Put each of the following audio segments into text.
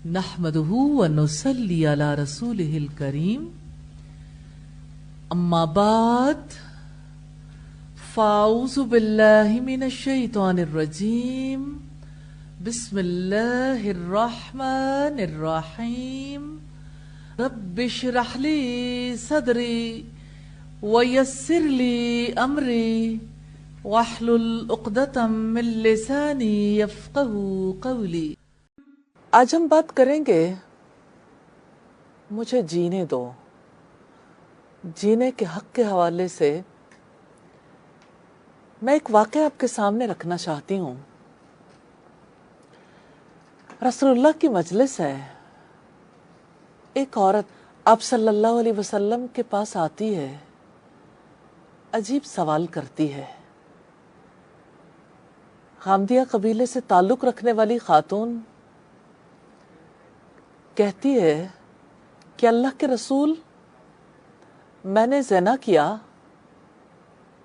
نحمدہ ونصلی علی رسولہ الکریم اما بعد فاعوذ باللہ من الشیطان الرجیم بسم اللہ الرحمن الرحیم رب اشرح لی صدری ویسر لی امری واحلل عقدۃ من لسانی یفقہوا قولی۔ آج ہم بات کریں گے مجھے جینے دو، جینے کے حق کے حوالے سے۔ میں ایک واقعہ آپ کے سامنے رکھنا چاہتی ہوں۔ رسول اللہ کی مجلس ہے، ایک عورت آپ صلی اللہ علیہ وسلم کے پاس آتی ہے، عجیب سوال کرتی ہے۔ غامدیہ قبیلے سے تعلق رکھنے والی خاتون کہتی ہے کہ اللہ کے رسول، میں نے زنا کیا،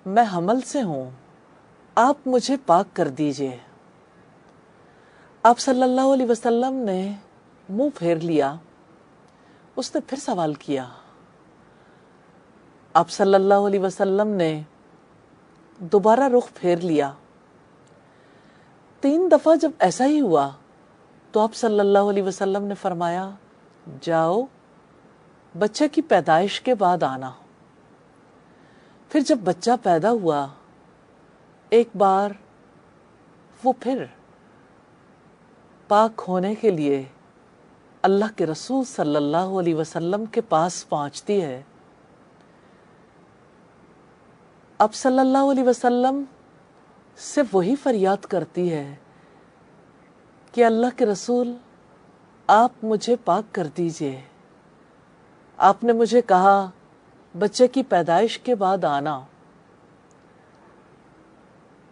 میں حمل سے ہوں، آپ مجھے پاک کر دیجئے۔ آپ صلی اللہ علیہ وسلم نے منہ پھیر لیا۔ اس نے پھر سوال کیا۔ آپ صلی اللہ علیہ وسلم نے دوبارہ رخ پھیر لیا۔ 3 دفعہ جب ایسا ہی ہوا تو آپ صلی اللہ علیہ وسلم نے فرمایا، جاؤ بچے کی پیدائش کے بعد آنا۔ پھر جب بچہ پیدا ہوا، ایک بار وہ پھر پاک ہونے کے لیے اللہ کے رسول صلی اللہ علیہ وسلم کے پاس پہنچتی ہے۔ اب صلی اللہ علیہ وسلم سے وہی فریاد کرتی ہے کہ اللہ کے رسول، آپ مجھے پاک کر دیجئے۔ آپ نے مجھے کہا بچے کی پیدائش کے بعد آنا۔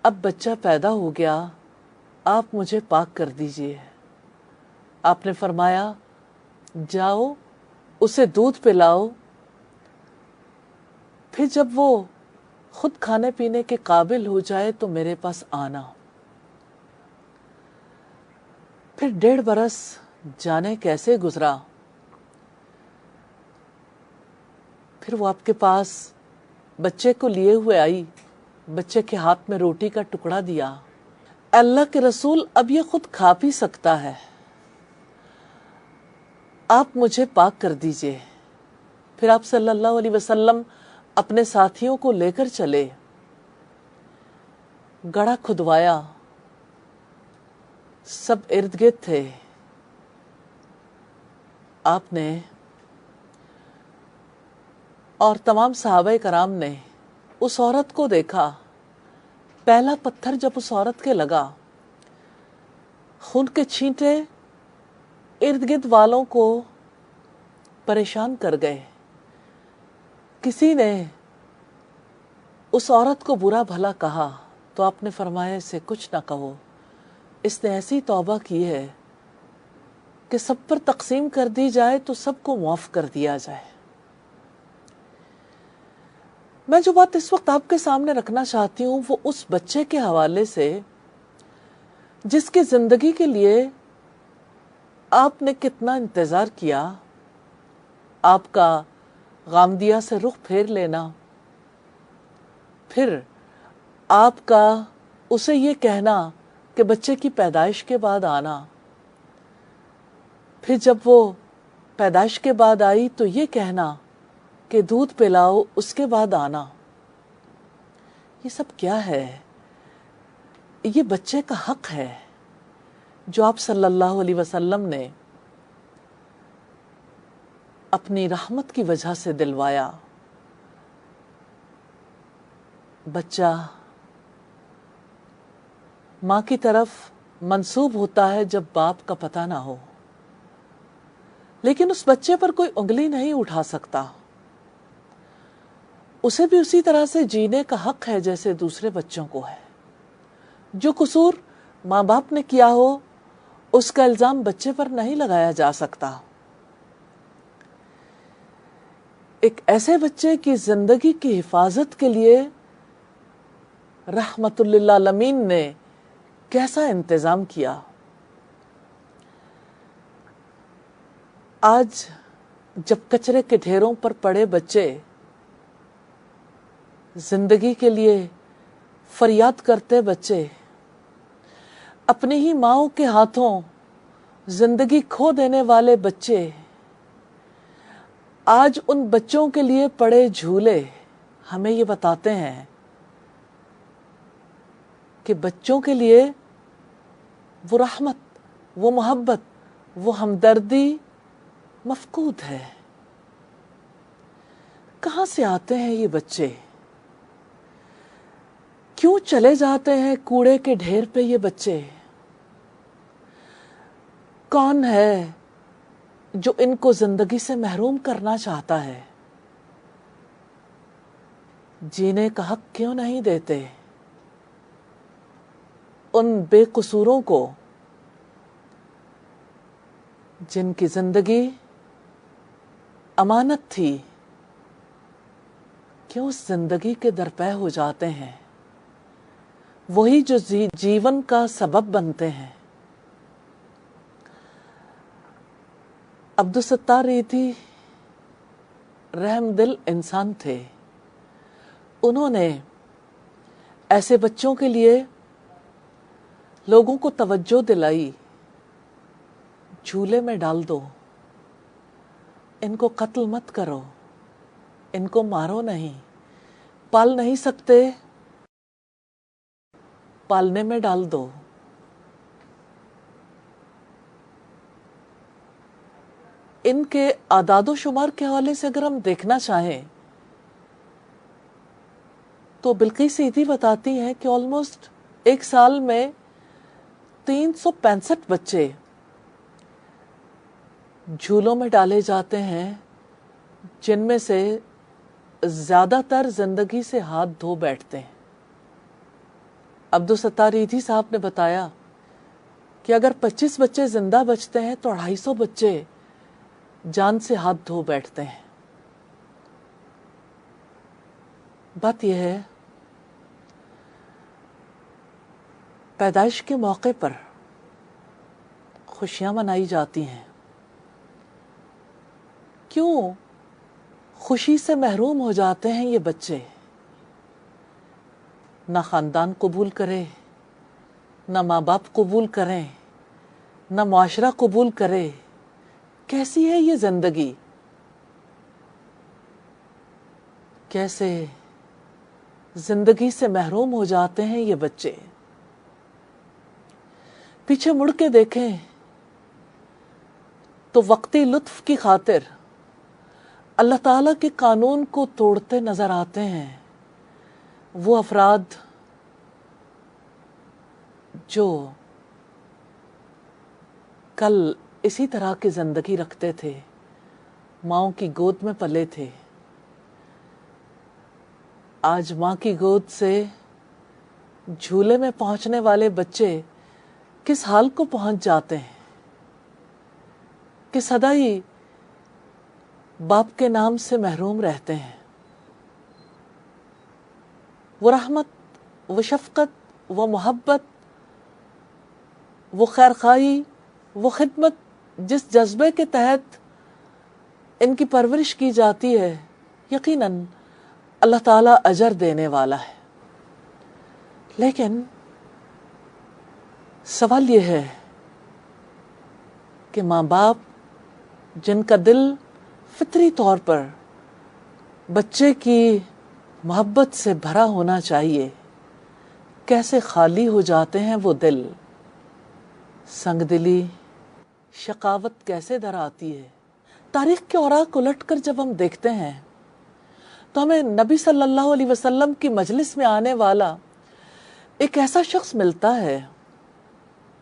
اب بچہ پیدا ہو گیا، آپ مجھے پاک کر دیجئے۔ آپ نے فرمایا، جاؤ اسے دودھ پلاؤ، پھر جب وہ خود کھانے پینے کے قابل ہو جائے تو میرے پاس آنا۔ پھر 1.5 برس جانے کیسے گزرا، پھر وہ آپ کے پاس بچے کو لیے ہوئے آئی، بچے کے ہاتھ میں روٹی کا ٹکڑا دیا۔ اللہ کے رسول، اب یہ خود کھا پی سکتا ہے، آپ مجھے پاک کر دیجئے۔ پھر آپ صلی اللہ علیہ وسلم اپنے ساتھیوں کو لے کر چلے، گڑھا کھدوایا، سب ارد گرد تھے۔ آپ نے اور تمام صحابہ کرام نے اس عورت کو دیکھا۔ پہلا پتھر جب اس عورت کے لگا، خون کے چھینٹے ارد گرد والوں کو پریشان کر گئے۔ کسی نے اس عورت کو برا بھلا کہا تو آپ نے فرمایا، اسے کچھ نہ کہو، اس نے ایسی توبہ کی ہے کہ سب پر تقسیم کر دی جائے تو سب کو معاف کر دیا جائے۔ میں جو بات اس وقت آپ کے سامنے رکھنا چاہتی ہوں وہ اس بچے کے حوالے سے جس کی زندگی کے لیے آپ نے کتنا انتظار کیا۔ آپ کا غامدیہ سے رخ پھیر لینا، پھر آپ کا اسے یہ کہنا کہ بچے کی پیدائش کے بعد آنا، پھر جب وہ پیدائش کے بعد آئی تو یہ کہنا کہ دودھ پلاؤ، اس کے بعد آنا۔ یہ سب کیا ہے؟ یہ بچے کا حق ہے جو آپ صلی اللہ علیہ وسلم نے اپنی رحمت کی وجہ سے دلوایا۔ بچہ ماں کی طرف منسوب ہوتا ہے جب باپ کا پتہ نہ ہو، لیکن اس بچے پر کوئی انگلی نہیں اٹھا سکتا۔ اسے بھی اسی طرح سے جینے کا حق ہے جیسے دوسرے بچوں کو ہے۔ جو قصور ماں باپ نے کیا ہو اس کا الزام بچے پر نہیں لگایا جا سکتا۔ ایک ایسے بچے کی زندگی کی حفاظت کے لیے رحمت للعالمین نے کیسا انتظام کیا۔ آج جب کچرے کے ڈھیروں پر پڑے بچے زندگی کے لیے فریاد کرتے بچے، اپنی ہی ماؤں کے ہاتھوں زندگی کھو دینے والے بچے، آج ان بچوں کے لیے پڑے جھولے ہمیں یہ بتاتے ہیں کہ بچوں کے لیے وہ رحمت، وہ محبت، وہ ہمدردی مفقود ہے۔ کہاں سے آتے ہیں یہ بچے؟ کیوں چلے جاتے ہیں کوڑے کے ڈھیر پہ یہ بچے؟ کون ہے جو ان کو زندگی سے محروم کرنا چاہتا ہے؟ جینے کا حق کیوں نہیں دیتے ان بے قصوروں کو جن کی زندگی امانت تھی؟ کیوں اس زندگی کے درپے ہو جاتے ہیں وہی جو جیون کا سبب بنتے ہیں؟ عبدالستار ریدھی رحم دل انسان تھے۔ انہوں نے ایسے بچوں کے لیے لوگوں کو توجہ دلائی، جھولے میں ڈال دو، ان کو قتل مت کرو، ان کو مارو نہیں، پال نہیں سکتے پالنے میں ڈال دو۔ ان کے اعداد و شمار کے حوالے سے اگر ہم دیکھنا چاہیں تو بلقیس عیدھی بتاتی ہیں کہ آلموسٹ ایک سال میں 365 بچے جھولوں میں ڈالے جاتے ہیں، جن میں سے زیادہ تر زندگی سے ہاتھ دھو بیٹھتے ہیں۔ عبدالستار ریدھی صاحب نے بتایا کہ اگر 25 بچے زندہ بچتے ہیں تو 250 بچے جان سے ہاتھ دھو بیٹھتے ہیں۔ بات یہ ہے، پیدائش کے موقع پر خوشیاں منائی جاتی ہیں، کیوں خوشی سے محروم ہو جاتے ہیں یہ بچے؟ نہ خاندان قبول کرے، نہ ماں باپ قبول کریں، نہ معاشرہ قبول کرے۔ کیسی ہے یہ زندگی؟ کیسے زندگی سے محروم ہو جاتے ہیں یہ بچے؟ پیچھے مڑ کے دیکھیں تو وقتی لطف کی خاطر اللہ تعالیٰ کے قانون کو توڑتے نظر آتے ہیں وہ افراد جو کل اسی طرح کی زندگی رکھتے تھے، ماؤں کی گود میں پلے تھے، آج ماں کی گود سے جھولے میں پہنچنے والے بچے کس حال کو پہنچ جاتے ہیں کہ سدا ہی باپ کے نام سے محروم رہتے ہیں۔ وہ رحمت، وہ شفقت، وہ محبت، وہ خیرخواہی، وہ خدمت جس جذبے کے تحت ان کی پرورش کی جاتی ہے، یقیناً اللہ تعالیٰ اجر دینے والا ہے۔ لیکن سوال یہ ہے کہ ماں باپ جن کا دل فطری طور پر بچے کی محبت سے بھرا ہونا چاہیے، کیسے خالی ہو جاتے ہیں وہ دل؟ سنگ دلی، شقاوت کیسے در آتی ہے؟ تاریخ کے اوراق الٹ کر جب ہم دیکھتے ہیں تو ہمیں نبی صلی اللہ علیہ وسلم کی مجلس میں آنے والا ایک ایسا شخص ملتا ہے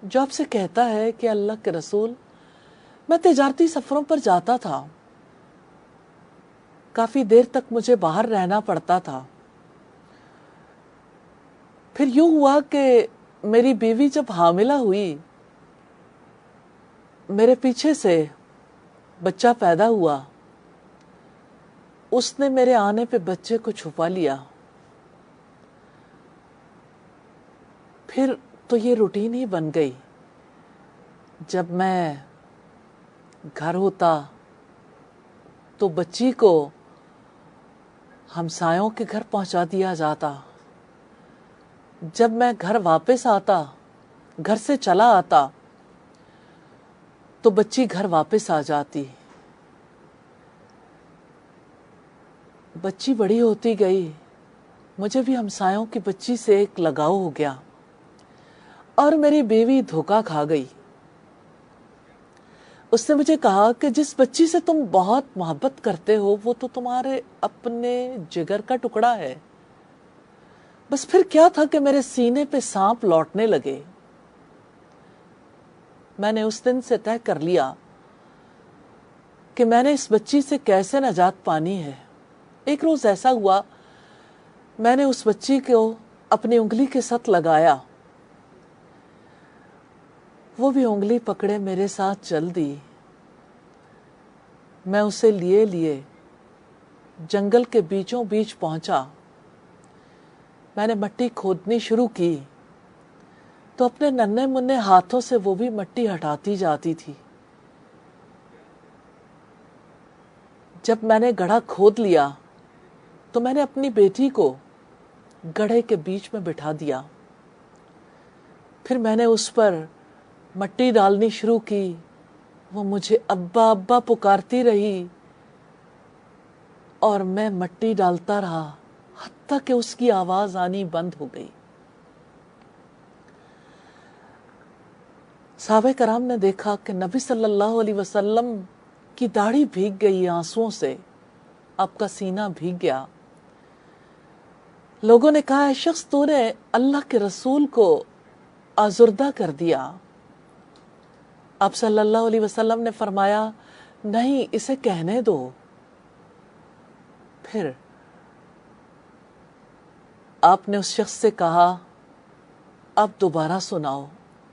جو آپ سے کہتا ہے کہ اللہ کے رسول، میں تجارتی سفروں پر جاتا تھا، کافی دیر تک مجھے باہر رہنا پڑتا تھا، پھر یوں ہوا کہ میری بیوی جب حاملہ ہوئی، میرے پیچھے سے بچہ پیدا ہوا، اس نے میرے آنے پہ بچے کو چھپا لیا، پھر تو یہ روٹین ہی بن گئی، جب میں گھر ہوتا تو بچی کو ہمسایوں کے گھر پہنچا دیا جاتا. جب میں گھر واپس آتا، گھر سے چلا آتا، تو بچی گھر واپس آ جاتی. بچی بڑی ہوتی گئی، مجھے بھی ہمسایوں کی بچی سے ایک لگاؤ ہو گیا اور میری بیوی دھوکا کھا گئی. اس نے مجھے کہا کہ جس بچی سے تم بہت محبت کرتے ہو وہ تو تمہارے اپنے جگر کا ٹکڑا ہے. بس پھر کیا تھا کہ میرے سینے پہ سانپ لوٹنے لگے. میں نے اس دن سے طے کر لیا کہ میں نے اس بچی سے کیسے نجات پانی ہے. ایک روز ایسا ہوا، میں نے اس بچی کو اپنی انگلی کے ساتھ لگایا، وہ بھی انگلی پکڑے میرے ساتھ چل دی. میں اسے لیے جنگل کے بیچوں بیچ پہنچا. میں نے مٹی کھودنی شروع کی تو اپنے ننھے منھے ہاتھوں سے وہ بھی مٹی ہٹاتی جاتی تھی. جب میں نے گڑھا کھود لیا تو میں نے اپنی بیٹی کو گڑھے کے بیچ میں بٹھا دیا. پھر میں نے اس پر مٹی ڈالنی شروع کی. وہ مجھے ابا ابا پکارتی رہی اور میں مٹی ڈالتا رہا حتیٰ کہ اس کی آواز آنی بند ہو گئی. صحابہ کرام نے دیکھا کہ نبی صلی اللہ علیہ وسلم کی داڑھی بھیگ گئی آنسوؤں سے، آپ کا سینہ بھیگ گیا. لوگوں نے کہا، اے شخص، تو نے اللہ کے رسول کو آزردہ کر دیا. آپ صلی اللہ علیہ وسلم نے فرمایا، نہیں، اسے کہنے دو. پھر آپ نے اس شخص سے کہا، آپ دوبارہ سناؤ.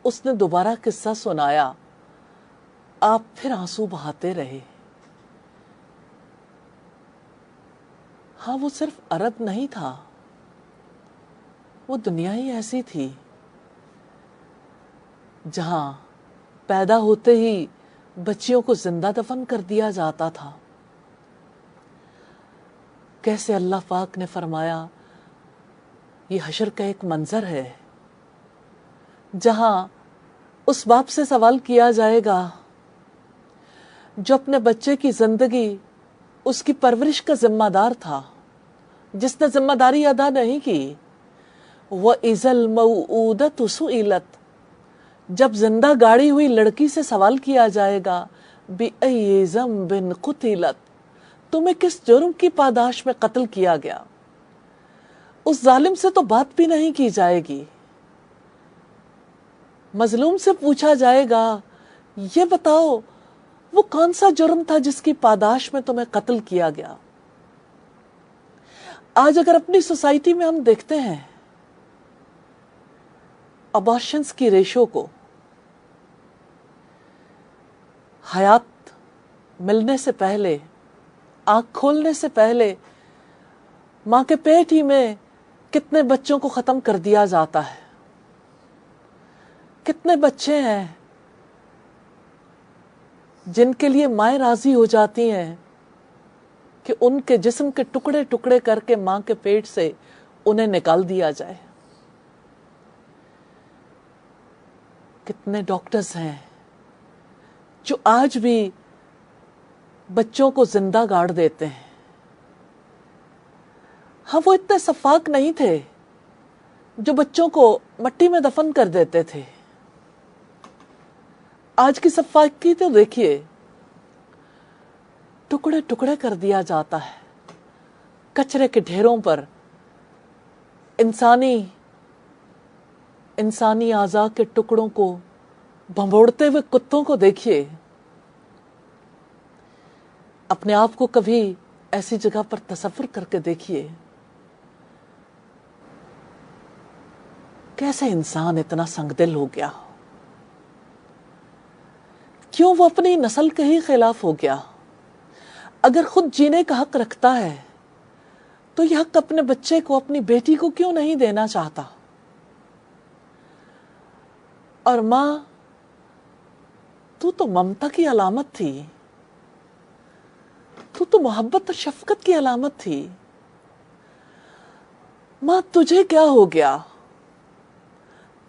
اس نے دوبارہ قصہ سنایا. آپ پھر آنسو بہاتے رہے. ہاں، وہ صرف عرب نہیں تھا، وہ دنیا ہی ایسی تھی جہاں پیدا ہوتے ہی بچیوں کو زندہ دفن کر دیا جاتا تھا. کیسے اللہ پاک نے فرمایا، یہ حشر کا ایک منظر ہے جہاں اس باپ سے سوال کیا جائے گا جو اپنے بچے کی زندگی، اس کی پرورش کا ذمہ دار تھا، جس نے ذمہ داری ادا نہیں کی. وَإِذَا الْمَوْءُودَةُ سُئِلَتْ، جب زندہ گاڑی ہوئی لڑکی سے سوال کیا جائے گا، بِأَيِّ ذَنبٍ قُتِلَتْ، تمہیں کس جرم کی پاداش میں قتل کیا گیا، اس ظالم سے تو بات بھی نہیں کی جائے گی. مظلوم سے پوچھا جائے گا، یہ بتاؤ وہ کون سا جرم تھا جس کی پاداش میں تمہیں قتل کیا گیا. آج اگر اپنی سوسائٹی میں ہم دیکھتے ہیں ابارشنز کی ریشو کو، حیات ملنے سے پہلے، آنکھ کھولنے سے پہلے ماں کے پیٹ ہی میں کتنے بچوں کو ختم کر دیا جاتا ہے. کتنے بچے ہیں جن کے لیے مائیں راضی ہو جاتی ہیں کہ ان کے جسم کے ٹکڑے ٹکڑے کر کے ماں کے پیٹ سے انہیں نکال دیا جائے. کتنے ڈاکٹرز ہیں جو آج بھی بچوں کو زندہ گاڑ دیتے ہیں. ہاں، وہ اتنے شفاق نہیں تھے جو بچوں کو مٹی میں دفن کر دیتے تھے. آج کی شفاقی تو دیکھیے، ٹکڑے ٹکڑے کر دیا جاتا ہے. کچرے کے ڈھیروں پر انسانی اعضاء کے ٹکڑوں کو بھنبوڑتے ہوئے کتوں کو دیکھیے. اپنے آپ کو کبھی ایسی جگہ پر تصور کر کے دیکھیے، کیسے انسان اتنا سنگ دل ہو گیا، کیوں وہ اپنی نسل کے ہی خلاف ہو گیا. اگر خود جینے کا حق رکھتا ہے تو یہ حق اپنے بچے کو، اپنی بیٹی کو کیوں نہیں دینا چاہتا. اور ماں تو ممتا کی علامت تھی، تو محبت اور شفقت کی علامت تھی۔ ماں تجھے کیا ہو گیا؟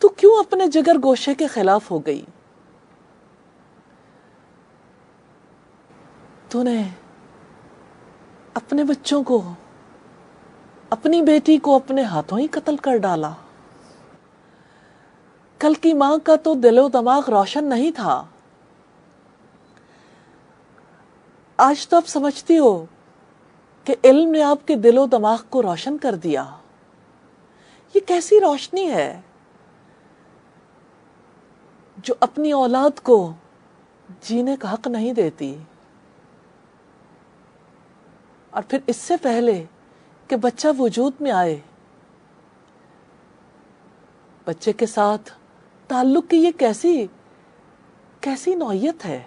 تو کیوں اپنے جگر گوشے کے خلاف ہو گئی؟ تو نے اپنے بچوں کو، اپنی بیٹی کو اپنے ہاتھوں ہی قتل کر ڈالا۔ کل کی ماں کا تو دل و دماغ روشن نہیں تھا، آج تو آپ سمجھتی ہو کہ علم نے آپ کے دل و دماغ کو روشن کر دیا۔ یہ کیسی روشنی ہے جو اپنی اولاد کو جینے کا حق نہیں دیتی، اور پھر اس سے پہلے کہ بچہ وجود میں آئے، بچے کے ساتھ تعلق کی یہ کیسی نوعیت ہے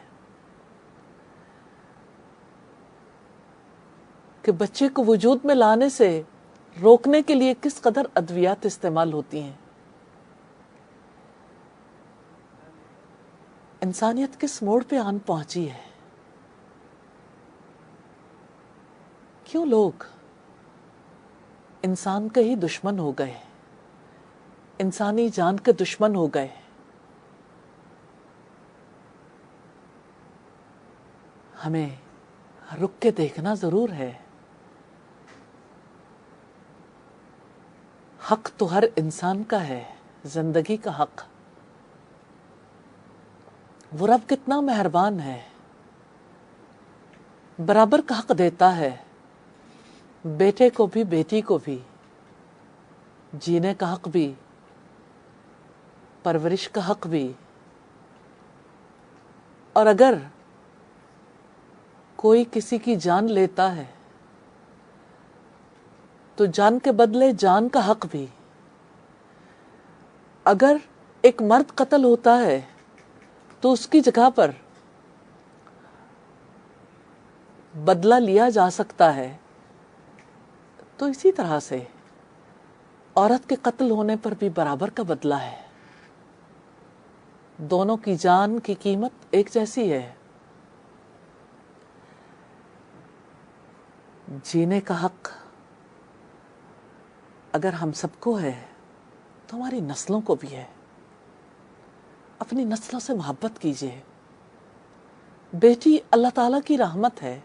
کہ بچے کو وجود میں لانے سے روکنے کے لیے کس قدر ادویات استعمال ہوتی ہیں۔ انسانیت کس موڑ پہ آن پہنچی ہے؟ کیوں لوگ انسان کے ہی دشمن ہو گئے، انسانی جان کے دشمن ہو گئے؟ ہمیں رک کے دیکھنا ضرور ہے۔ حق تو ہر انسان کا ہے، زندگی کا حق۔ وہ رب کتنا مہربان ہے، برابر کا حق دیتا ہے، بیٹے کو بھی بیٹی کو بھی، جینے کا حق بھی، پرورش کا حق بھی۔ اور اگر کوئی کسی کی جان لیتا ہے تو جان کے بدلے جان کا حق بھی۔ اگر ایک مرد قتل ہوتا ہے تو اس کی جگہ پر بدلہ لیا جا سکتا ہے، تو اسی طرح سے عورت کے قتل ہونے پر بھی برابر کا بدلہ ہے۔ دونوں کی جان کی قیمت ایک جیسی ہے۔ جینے کا حق اگر ہم سب کو ہے تو ہماری نسلوں کو بھی ہے۔ اپنی نسلوں سے محبت کیجیے۔ بیٹی اللہ تعالیٰ کی رحمت ہے،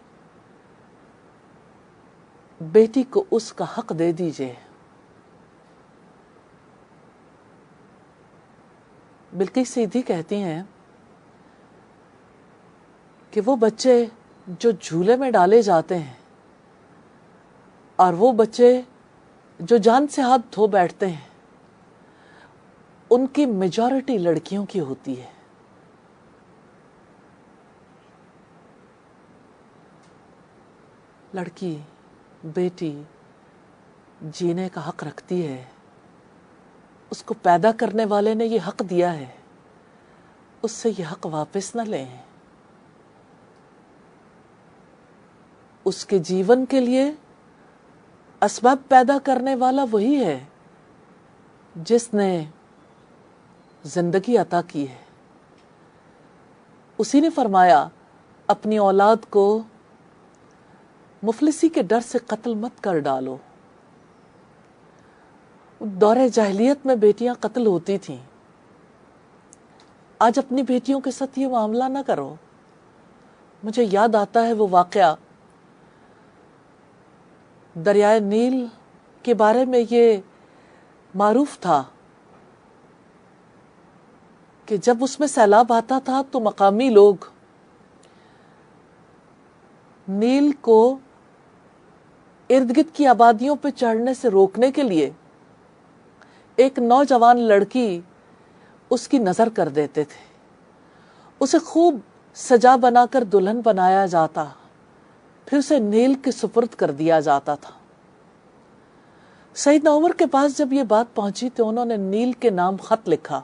بیٹی کو اس کا حق دے دیجیے۔ بلقیس سیدھی کہتی ہیں کہ وہ بچے جو جھولے میں ڈالے جاتے ہیں اور وہ بچے جو جان سے ہاتھ دھو بیٹھتے ہیں، ان کی میجورٹی لڑکیوں کی ہوتی ہے۔ لڑکی، بیٹی جینے کا حق رکھتی ہے، اس کو پیدا کرنے والے نے یہ حق دیا ہے، اس سے یہ حق واپس نہ لیں۔ اس کے جیون کے لیے اسباب پیدا کرنے والا وہی ہے جس نے زندگی عطا کی ہے۔ اسی نے فرمایا اپنی اولاد کو مفلسی کے ڈر سے قتل مت کر ڈالو۔ دور جاہلیت میں بیٹیاں قتل ہوتی تھیں، آج اپنی بیٹیوں کے ساتھ یہ معاملہ نہ کرو۔ مجھے یاد آتا ہے وہ واقعہ، دریائے نیل کے بارے میں یہ معروف تھا کہ جب اس میں سیلاب آتا تھا تو مقامی لوگ نیل کو ارد گرد کی آبادیوں پہ چڑھنے سے روکنے کے لیے ایک نوجوان لڑکی اس کی نظر کر دیتے تھے، اسے خوب سجا بنا کر دلہن بنایا جاتا، پھر اسے نیل کے سپرد کر دیا جاتا تھا۔ سیدنا عمر کے پاس جب یہ بات پہنچی تو انہوں نے نیل کے نام خط لکھا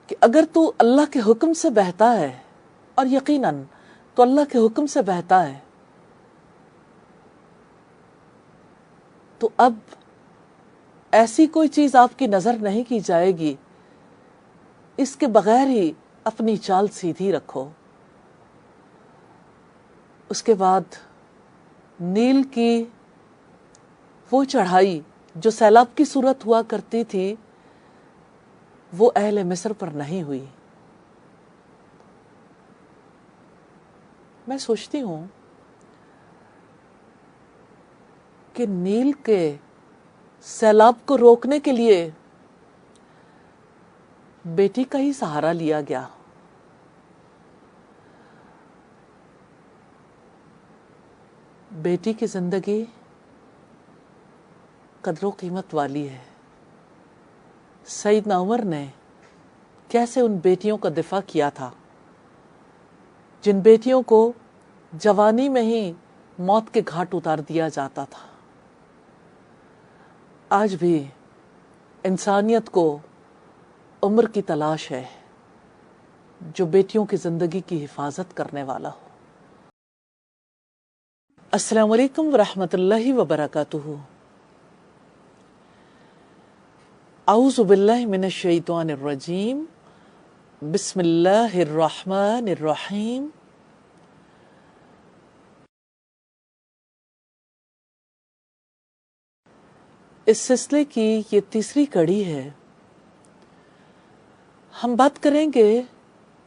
کہ اگر تو اللہ کے حکم سے بہتا ہے، اور یقیناً تو اللہ کے حکم سے بہتا ہے، تو اب ایسی کوئی چیز آپ کی نظر نہیں کی جائے گی اس کے بغیر ہی اپنی چال سیدھی رکھو۔ اس کے بعد نیل کی وہ چڑھائی جو سیلاب کی صورت ہوا کرتی تھی وہ اہل مصر پر نہیں ہوئی۔ میں سوچتی ہوں کہ نیل کے سیلاب کو روکنے کے لیے بیٹی کا ہی سہارا لیا گیا۔ بیٹی کی زندگی قدر و قیمت والی ہے۔ سیدنا عمر نے کیسے ان بیٹیوں کا دفاع کیا تھا جن بیٹیوں کو جوانی میں ہی موت کے گھاٹ اتار دیا جاتا تھا۔ آج بھی انسانیت کو عمر کی تلاش ہے جو بیٹیوں کی زندگی کی حفاظت کرنے والا ہو۔ السلام علیکم ورحمۃ اللہ وبرکاتہ۔ اعوذ باللہ من الشیطان الرجیم، بسم اللہ الرحمن الرحیم۔ اس سلسلے کی یہ تیسری کڑی ہے۔ ہم بات کریں گے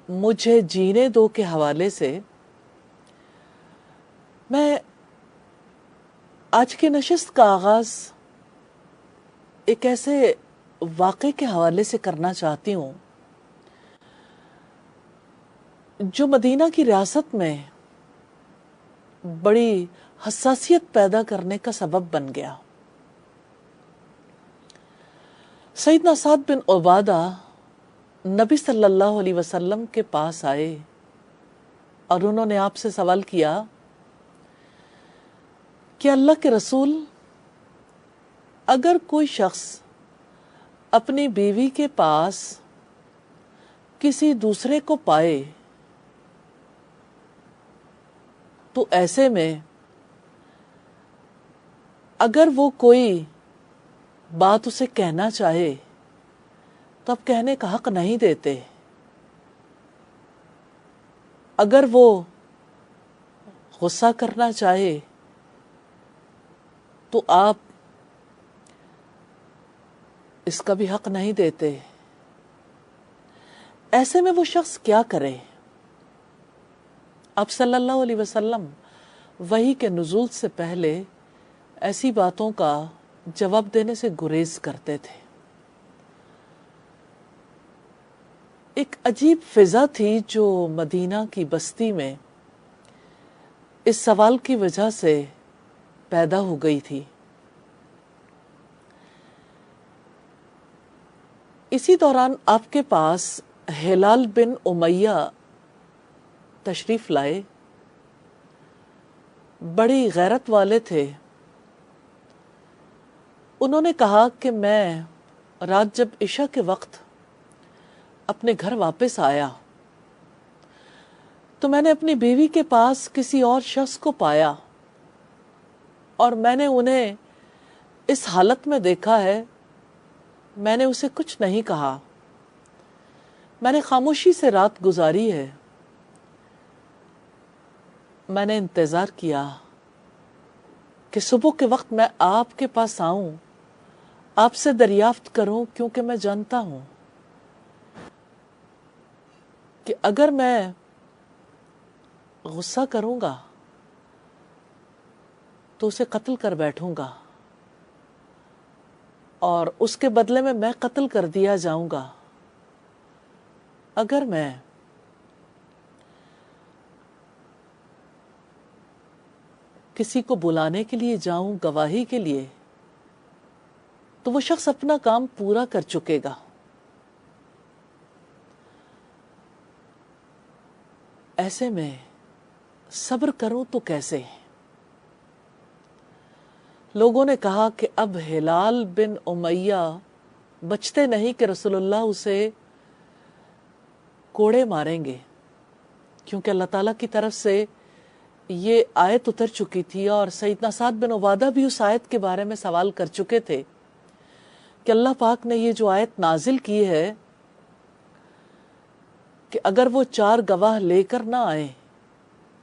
مجھے جینے دو کے حوالے سے۔ میں آج کی نشست کا آغاز ایک ایسے واقعے کے حوالے سے کرنا چاہتی ہوں جو مدینہ کی ریاست میں بڑی حساسیت پیدا کرنے کا سبب بن گیا۔ سیدنا سعد بن عبادہ نبی صلی اللہ علیہ وسلم کے پاس آئے اور انہوں نے آپ سے سوال کیا کہ اللہ کے رسول، اگر کوئی شخص اپنی بیوی کے پاس کسی دوسرے کو پائے تو ایسے میں اگر وہ کوئی بات اسے کہنا چاہے تو اب کہنے کا حق نہیں دیتے، اگر وہ غصہ کرنا چاہے تو آپ اس کا بھی حق نہیں دیتے۔ ایسے میں وہ شخص کیا کرے؟ آپ صلی اللہ علیہ وسلم وحی کے نزول سے پہلے ایسی باتوں کا جواب دینے سے گریز کرتے تھے۔ ایک عجیب فضا تھی جو مدینہ کی بستی میں اس سوال کی وجہ سے پیدا ہو گئی تھی۔ اسی دوران آپ کے پاس ہلال بن امیہ تشریف لائے۔ بڑی غیرت والے تھے۔ انہوں نے کہا کہ میں رات جب عشاء کے وقت اپنے گھر واپس آیا تو میں نے اپنی بیوی کے پاس کسی اور شخص کو پایا اور میں نے انہیں اس حالت میں دیکھا ہے۔ میں نے اسے کچھ نہیں کہا، میں نے خاموشی سے رات گزاری ہے۔ میں نے انتظار کیا کہ صبح کے وقت میں آپ کے پاس آؤں، آپ سے دریافت کروں، کیونکہ میں جانتا ہوں کہ اگر میں غصہ کروں گا تو اسے قتل کر بیٹھوں گا اور اس کے بدلے میں قتل کر دیا جاؤں گا۔ اگر میں کسی کو بلانے کے لیے جاؤں گواہی کے لیے تو وہ شخص اپنا کام پورا کر چکے گا۔ ایسے میں صبر کروں تو کیسے؟ لوگوں نے کہا کہ اب ہلال بن امیہ بچتے نہیں کہ رسول اللہ اسے کوڑے ماریں گے، کیونکہ اللہ تعالیٰ کی طرف سے یہ آیت اتر چکی تھی اور سیدنا سعد بن عبادہ بھی اس آیت کے بارے میں سوال کر چکے تھے کہ اللہ پاک نے یہ جو آیت نازل کی ہے کہ اگر وہ 4 گواہ لے کر نہ آئے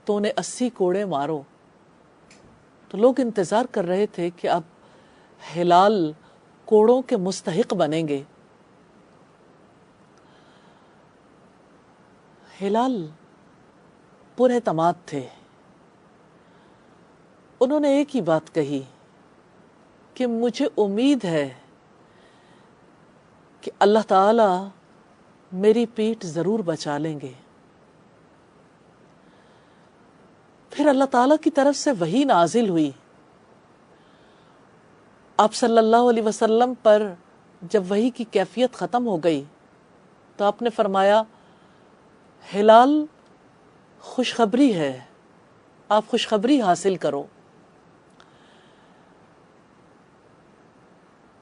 تو انہیں 80 کوڑے مارو۔ تو لوگ انتظار کر رہے تھے کہ اب ہلال کوڑوں کے مستحق بنیں گے۔ ہلال پر اعتماد تھے۔ انہوں نے ایک ہی بات کہی کہ مجھے امید ہے کہ اللہ تعالی میری پیٹھ ضرور بچا لیں گے۔ پھر اللہ تعالیٰ کی طرف سے وحی نازل ہوئی۔ آپ صلی اللہ علیہ وسلم پر جب وحی کی کیفیت ختم ہو گئی تو آپ نے فرمایا ہلال خوشخبری ہے، آپ خوشخبری حاصل کرو۔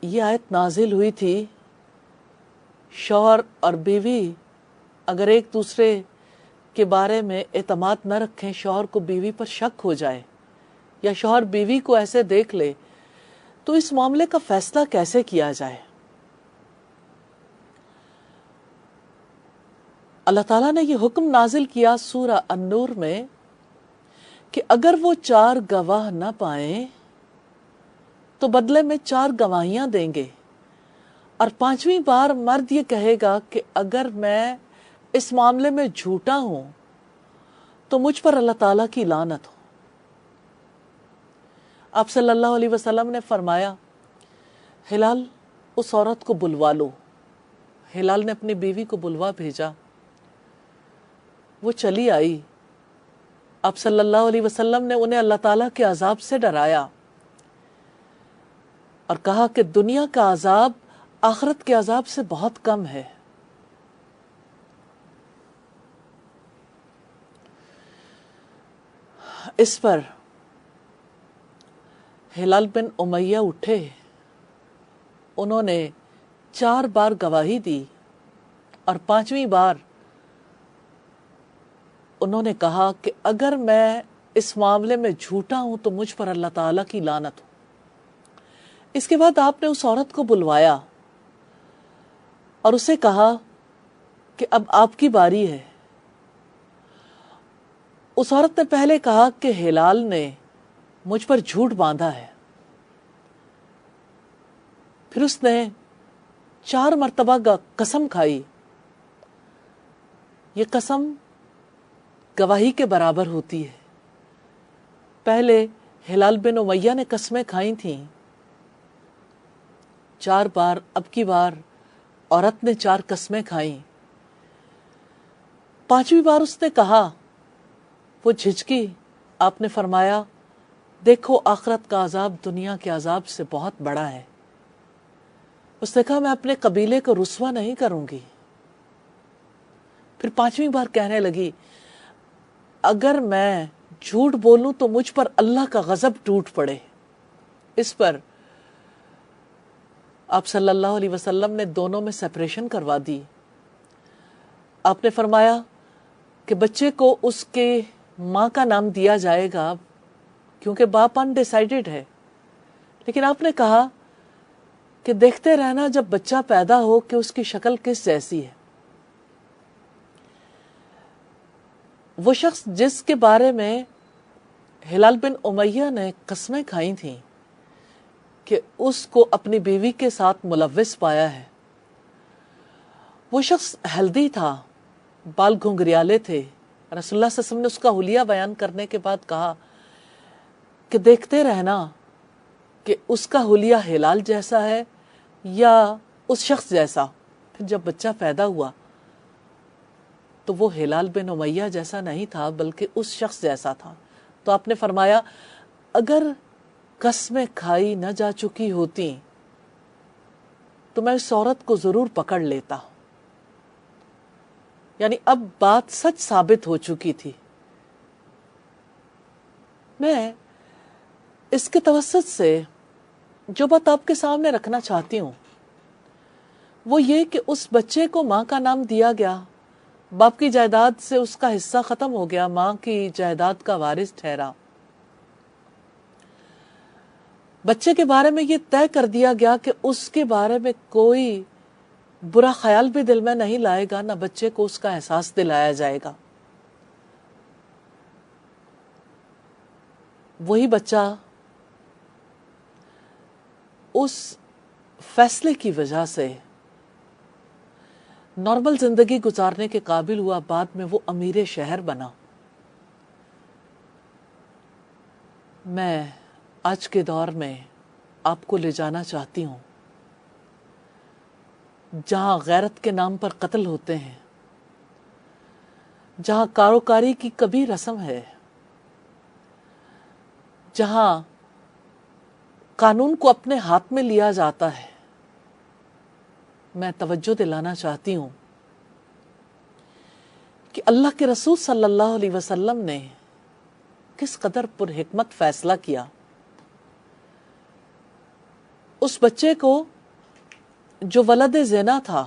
یہ آیت نازل ہوئی تھی شوہر اور بیوی اگر ایک دوسرے کے بارے میں اعتماد نہ رکھیں، شوہر کو بیوی پر شک ہو جائے یا شوہر بیوی کو ایسے دیکھ لے تو اس معاملے کا فیصلہ کیسے کیا جائے۔ اللہ تعالیٰ نے یہ حکم نازل کیا سورہ النور میں کہ اگر وہ 4 گواہ نہ پائیں تو بدلے میں 4 گواہیاں دیں گے، اور 5ویں بار مرد یہ کہے گا کہ اگر میں اس معاملے میں جھوٹا ہوں تو مجھ پر اللہ تعالیٰ کی لعنت ہو۔ آپ صلی اللہ علیہ وسلم نے فرمایا ہلال اس عورت کو بلوا لو۔ ہلال نے اپنی بیوی کو بلوا بھیجا، وہ چلی آئی۔ آپ صلی اللہ علیہ وسلم نے انہیں اللہ تعالیٰ کے عذاب سے ڈرایا اور کہا کہ دنیا کا عذاب آخرت کے عذاب سے بہت کم ہے۔ اس پر ہلال بن امیہ اٹھے، انہوں نے 4 بار گواہی دی اور 5ویں بار انہوں نے کہا کہ اگر میں اس معاملے میں جھوٹا ہوں تو مجھ پر اللہ تعالیٰ کی لعنت ہو۔ اس کے بعد آپ نے اس عورت کو بلوایا اور اسے کہا کہ اب آپ کی باری ہے۔ اس عورت نے پہلے کہا کہ ہلال نے مجھ پر جھوٹ باندھا ہے، پھر اس نے 4 مرتبہ قسم کھائی۔ یہ قسم گواہی کے برابر ہوتی ہے۔ پہلے ہلال بن امیہ نے قسمیں کھائی تھیں 4 بار، اب کی بار عورت نے 4 قسمیں کھائیں۔ 5ویں بار اس نے کہا، وہ جھجکی، آپ نے فرمایا دیکھو آخرت کا عذاب دنیا کے عذاب سے بہت بڑا ہے۔ اس نے کہا میں اپنے قبیلے کو رسوا نہیں کروں گی۔ پھر 5ویں بار کہنے لگی اگر میں جھوٹ بولوں تو مجھ پر اللہ کا غضب ٹوٹ پڑے۔ اس پر آپ صلی اللہ علیہ وسلم نے دونوں میں سیپریشن کروا دی۔ آپ نے فرمایا کہ بچے کو اس کے ماں کا نام دیا جائے گا کیونکہ باپ انڈیسائیڈڈ ہے، لیکن آپ نے کہا کہ دیکھتے رہنا جب بچہ پیدا ہو کہ اس کی شکل کس جیسی ہے۔ وہ شخص جس کے بارے میں ہلال بن امیہ نے قسمیں کھائی تھیں کہ اس کو اپنی بیوی کے ساتھ ملوث پایا ہے، وہ شخص ہیلدی تھا، بال گھنگریالے تھے۔ رسول اللہ صلی اللہ علیہ وسلم نے اس کا حلیہ بیان کرنے کے بعد کہا کہ دیکھتے رہنا کہ اس کا حلیہ ہلال جیسا ہے یا اس شخص جیسا۔ پھر جب بچہ پیدا ہوا تو وہ ہلال بن امیہ جیسا نہیں تھا بلکہ اس شخص جیسا تھا۔ تو آپ نے فرمایا اگر قسمیں کھائی نہ جا چکی ہوتی تو میں اس عورت کو ضرور پکڑ لیتا۔ یعنی اب بات سچ ثابت ہو چکی تھی۔ میں اس کے توسط سے جو بات آپ کے سامنے رکھنا چاہتی ہوں وہ یہ کہ اس بچے کو ماں کا نام دیا گیا، باپ کی جائیداد سے اس کا حصہ ختم ہو گیا، ماں کی جائیداد کا وارث ٹھہرا۔ بچے کے بارے میں یہ طے کر دیا گیا کہ اس کے بارے میں کوئی برا خیال بھی دل میں نہیں لائے گا، نہ بچے کو اس کا احساس دلایا جائے گا۔ وہی بچہ اس فیصلے کی وجہ سے نارمل زندگی گزارنے کے قابل ہوا، بعد میں وہ امیر شہر بنا۔ میں آج کے دور میں آپ کو لے جانا چاہتی ہوں جہاں غیرت کے نام پر قتل ہوتے ہیں، جہاں کاروکاری کی کبھی رسم ہے، جہاں قانون کو اپنے ہاتھ میں لیا جاتا ہے۔ میں توجہ دلانا چاہتی ہوں کہ اللہ کے رسول صلی اللہ علیہ وسلم نے کس قدر پر حکمت فیصلہ کیا۔ اس بچے کو جو ولد زنا تھا،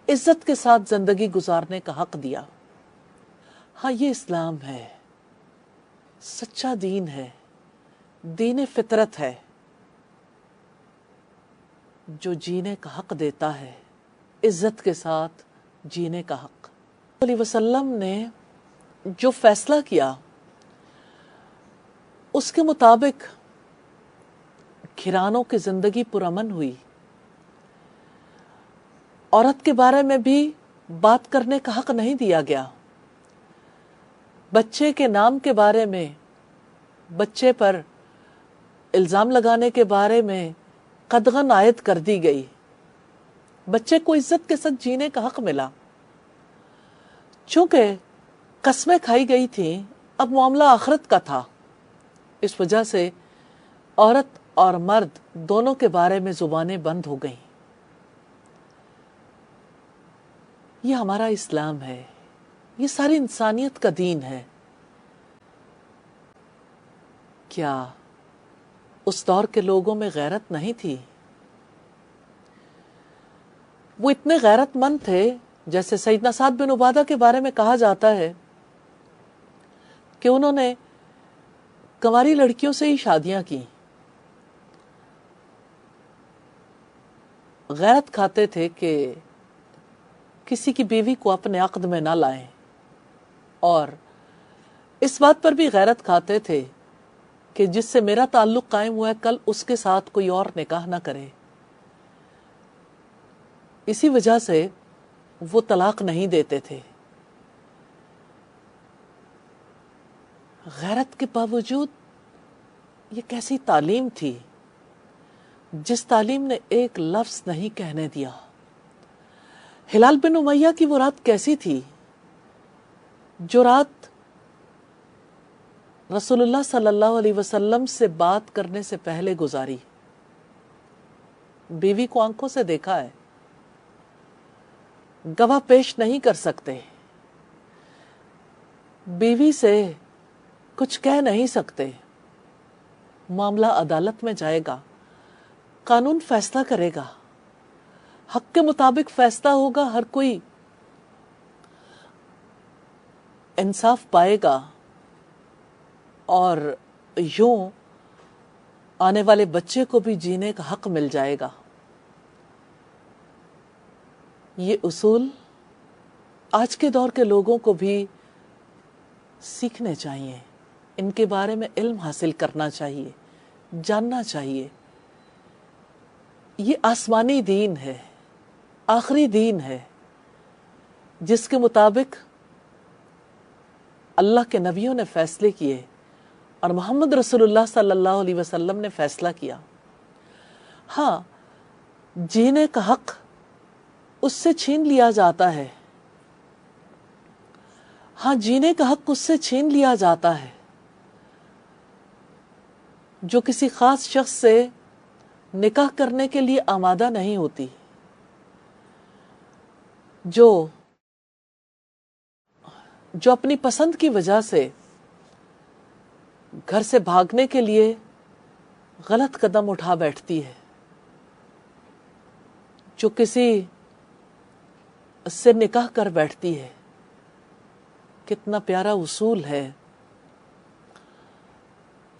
عزت کے ساتھ زندگی گزارنے کا حق دیا۔ ہاں، یہ اسلام ہے، سچا دین ہے، دین فطرت ہے، جو جینے کا حق دیتا ہے، عزت کے ساتھ جینے کا حق۔ علیہ وسلم نے جو فیصلہ کیا اس کے مطابق گھرانوں کی زندگی پرامن ہوئی۔ عورت کے بارے میں بھی بات کرنے کا حق نہیں دیا گیا۔ بچے کے نام کے بارے میں، بچے پر الزام لگانے کے بارے میں قدغن عائد کر دی گئی۔ بچے کو عزت کے ساتھ جینے کا حق ملا۔ چونکہ قسمیں کھائی گئی تھیں، اب معاملہ آخرت کا تھا، اس وجہ سے عورت اور مرد دونوں کے بارے میں زبانیں بند ہو گئیں۔ یہ ہمارا اسلام ہے، یہ ساری انسانیت کا دین ہے۔ کیا اس دور کے لوگوں میں غیرت نہیں تھی؟ وہ اتنے غیرت مند تھے، جیسے سیدنا سعد بن عبادہ کے بارے میں کہا جاتا ہے کہ انہوں نے کنواری لڑکیوں سے ہی شادیاں کی۔ غیرت کھاتے تھے کہ کسی کی بیوی کو اپنے عقد میں نہ لائیں، اور اس بات پر بھی غیرت کھاتے تھے کہ جس سے میرا تعلق قائم ہوا ہے، کل اس کے ساتھ کوئی اور نکاح نہ کرے۔ اسی وجہ سے وہ طلاق نہیں دیتے تھے۔ غیرت کے باوجود یہ کیسی تعلیم تھی جس تعلیم نے ایک لفظ نہیں کہنے دیا۔ ہلال بن امیہ کی وہ رات کیسی تھی جو رات رسول اللہ صلی اللہ علیہ وسلم سے بات کرنے سے پہلے گزاری۔ بیوی کو آنکھوں سے دیکھا ہے، گواہ پیش نہیں کر سکتے، بیوی سے کچھ کہہ نہیں سکتے۔ معاملہ عدالت میں جائے گا، قانون فیصلہ کرے گا، حق کے مطابق فیصلہ ہوگا، ہر کوئی انصاف پائے گا، اور یوں آنے والے بچے کو بھی جینے کا حق مل جائے گا۔ یہ اصول آج کے دور کے لوگوں کو بھی سیکھنے چاہیے، ان کے بارے میں علم حاصل کرنا چاہیے، جاننا چاہیے۔ یہ آسمانی دین ہے، آخری دین ہے، جس کے مطابق اللہ کے نبیوں نے فیصلے کیے اور محمد رسول اللہ صلی اللہ علیہ وسلم نے فیصلہ کیا۔ ہاں، جینے کا حق اس سے چھین لیا جاتا ہے، ہاں جینے کا حق اس سے چھین لیا جاتا ہے جو کسی خاص شخص سے نکاح کرنے کے لیے آمادہ نہیں ہوتی، جو اپنی پسند کی وجہ سے گھر سے بھاگنے کے لیے غلط قدم اٹھا بیٹھتی ہے، جو کسی سے نکاح کر بیٹھتی ہے۔ کتنا پیارا اصول ہے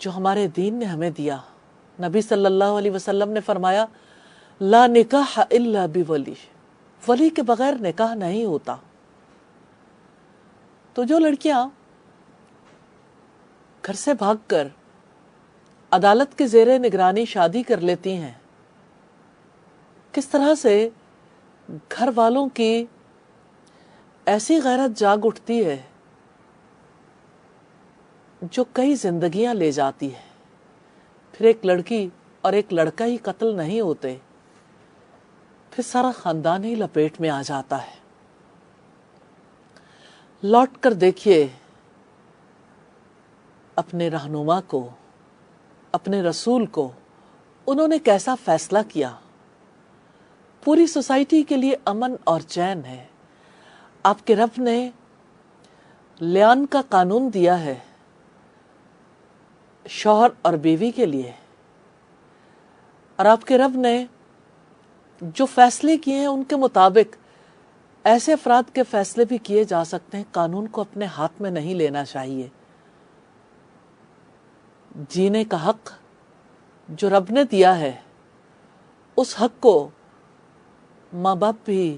جو ہمارے دین نے ہمیں دیا۔ نبی صلی اللہ علیہ وسلم نے فرمایا، لا نکاح الا بولی، ولی کے بغیر نکاح نہیں ہوتا. تو جو لڑکیاں گھر سے بھاگ کر عدالت کے زیر نگرانی شادی کر لیتی ہیں، کس طرح سے گھر والوں کی ایسی غیرت جاگ اٹھتی ہے جو کئی زندگیاں لے جاتی ہے. پھر ایک لڑکی اور ایک لڑکا ہی قتل نہیں ہوتے، پھر سارا خاندان ہی لپیٹ میں آ جاتا ہے. لوٹ کر دیکھیے اپنے رہنما کو، اپنے رسول کو، انہوں نے کیسا فیصلہ کیا. پوری سوسائٹی کے لیے امن اور چین ہے. آپ کے رب نے لیان کا قانون دیا ہے شوہر اور بیوی کے لیے، اور آپ کے رب نے جو فیصلے کیے ہیں ان کے مطابق ایسے افراد کے فیصلے بھی کیے جا سکتے ہیں. قانون کو اپنے ہاتھ میں نہیں لینا چاہیے. جینے کا حق جو رب نے دیا ہے، اس حق کو ماں باپ بھی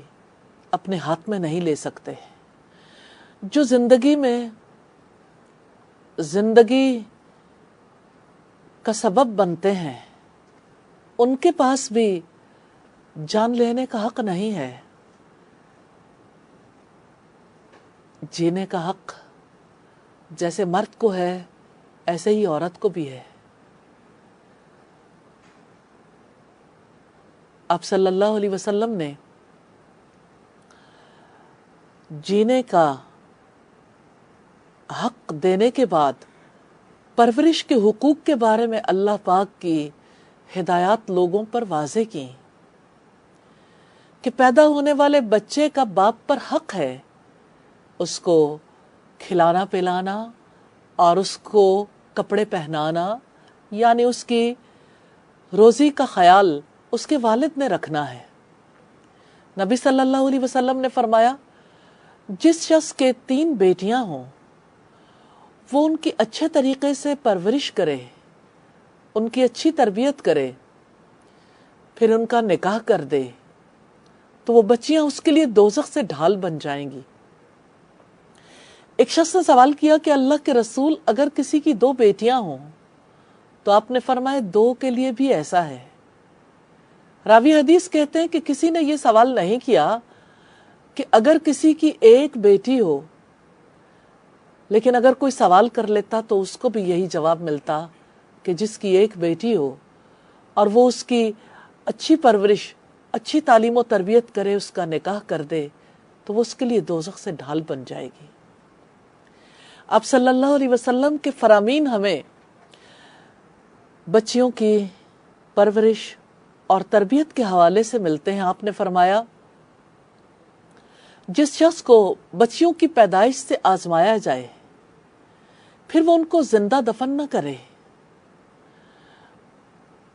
اپنے ہاتھ میں نہیں لے سکتے. جو زندگی میں زندگی کا سبب بنتے ہیں، ان کے پاس بھی جان لینے کا حق نہیں ہے. جینے کا حق جیسے مرد کو ہے ایسے ہی عورت کو بھی ہے. آپ صلی اللہ علیہ وسلم نے جینے کا حق دینے کے بعد پرورش کے حقوق کے بارے میں اللہ پاک کی ہدایات لوگوں پر واضح کی کہ پیدا ہونے والے بچے کا باپ پر حق ہے اس کو کھلانا پلانا اور اس کو کپڑے پہنانا، یعنی اس کی روزی کا خیال اس کے والد نے رکھنا ہے. نبی صلی اللہ علیہ وسلم نے فرمایا جس شخص کے 3 بیٹیاں ہوں وہ ان کی اچھے طریقے سے پرورش کرے، ان کی اچھی تربیت کرے، پھر ان کا نکاح کر دے تو وہ بچیاں اس کے لیے دوزخ سے ڈھال بن جائیں گی. ایک شخص نے سوال کیا کہ اللہ کے رسول اگر کسی کی 2 بیٹیاں ہوں تو آپ نے فرمایا 2 کے لیے بھی ایسا ہے. راوی حدیث کہتے ہیں کہ کسی نے یہ سوال نہیں کیا کہ اگر کسی کی 1 بیٹی ہو، لیکن اگر کوئی سوال کر لیتا تو اس کو بھی یہی جواب ملتا کہ جس کی 1 بیٹی ہو اور وہ اس کی اچھی پرورش، اچھی تعلیم و تربیت کرے، اس کا نکاح کر دے تو وہ اس کے لیے دوزخ سے ڈھال بن جائے گی. آپ صلی اللہ علیہ وسلم کے فرامین ہمیں بچیوں کی پرورش اور تربیت کے حوالے سے ملتے ہیں. آپ نے فرمایا جس شخص کو بچیوں کی پیدائش سے آزمایا جائے پھر وہ ان کو زندہ دفن نہ کرے،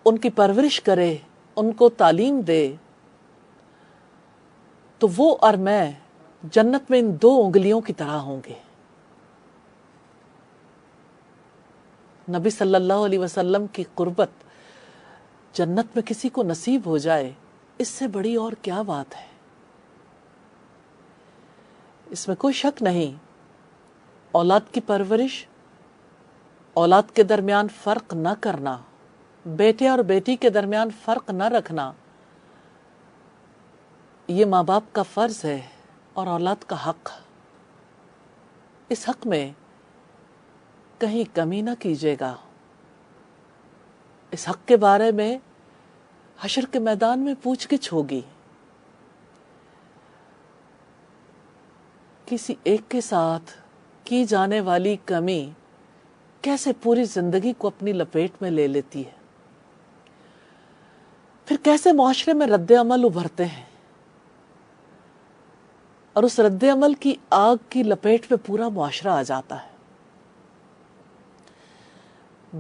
ان کی پرورش کرے، ان کو تعلیم دے، تو وہ اور میں جنت میں ان 2 انگلیوں کی طرح ہوں گے. نبی صلی اللہ علیہ وسلم کی قربت جنت میں کسی کو نصیب ہو جائے، اس سے بڑی اور کیا بات ہے. اس میں کوئی شک نہیں. اولاد کی پرورش، اولاد کے درمیان فرق نہ کرنا، بیٹے اور بیٹی کے درمیان فرق نہ رکھنا، یہ ماں باپ کا فرض ہے اور اولاد کا حق. اس حق میں کہیں کمی نہ کیجیے گا. اس حق کے بارے میں حشر کے میدان میں پوچھ گچھ ہوگی. کسی ایک کے ساتھ کی جانے والی کمی کیسے پوری زندگی کو اپنی لپیٹ میں لے لیتی ہے، پھر کیسے معاشرے میں رد عمل ابھرتے ہیں اور اس رد عمل کی آگ کی لپیٹ میں پورا معاشرہ آ جاتا ہے.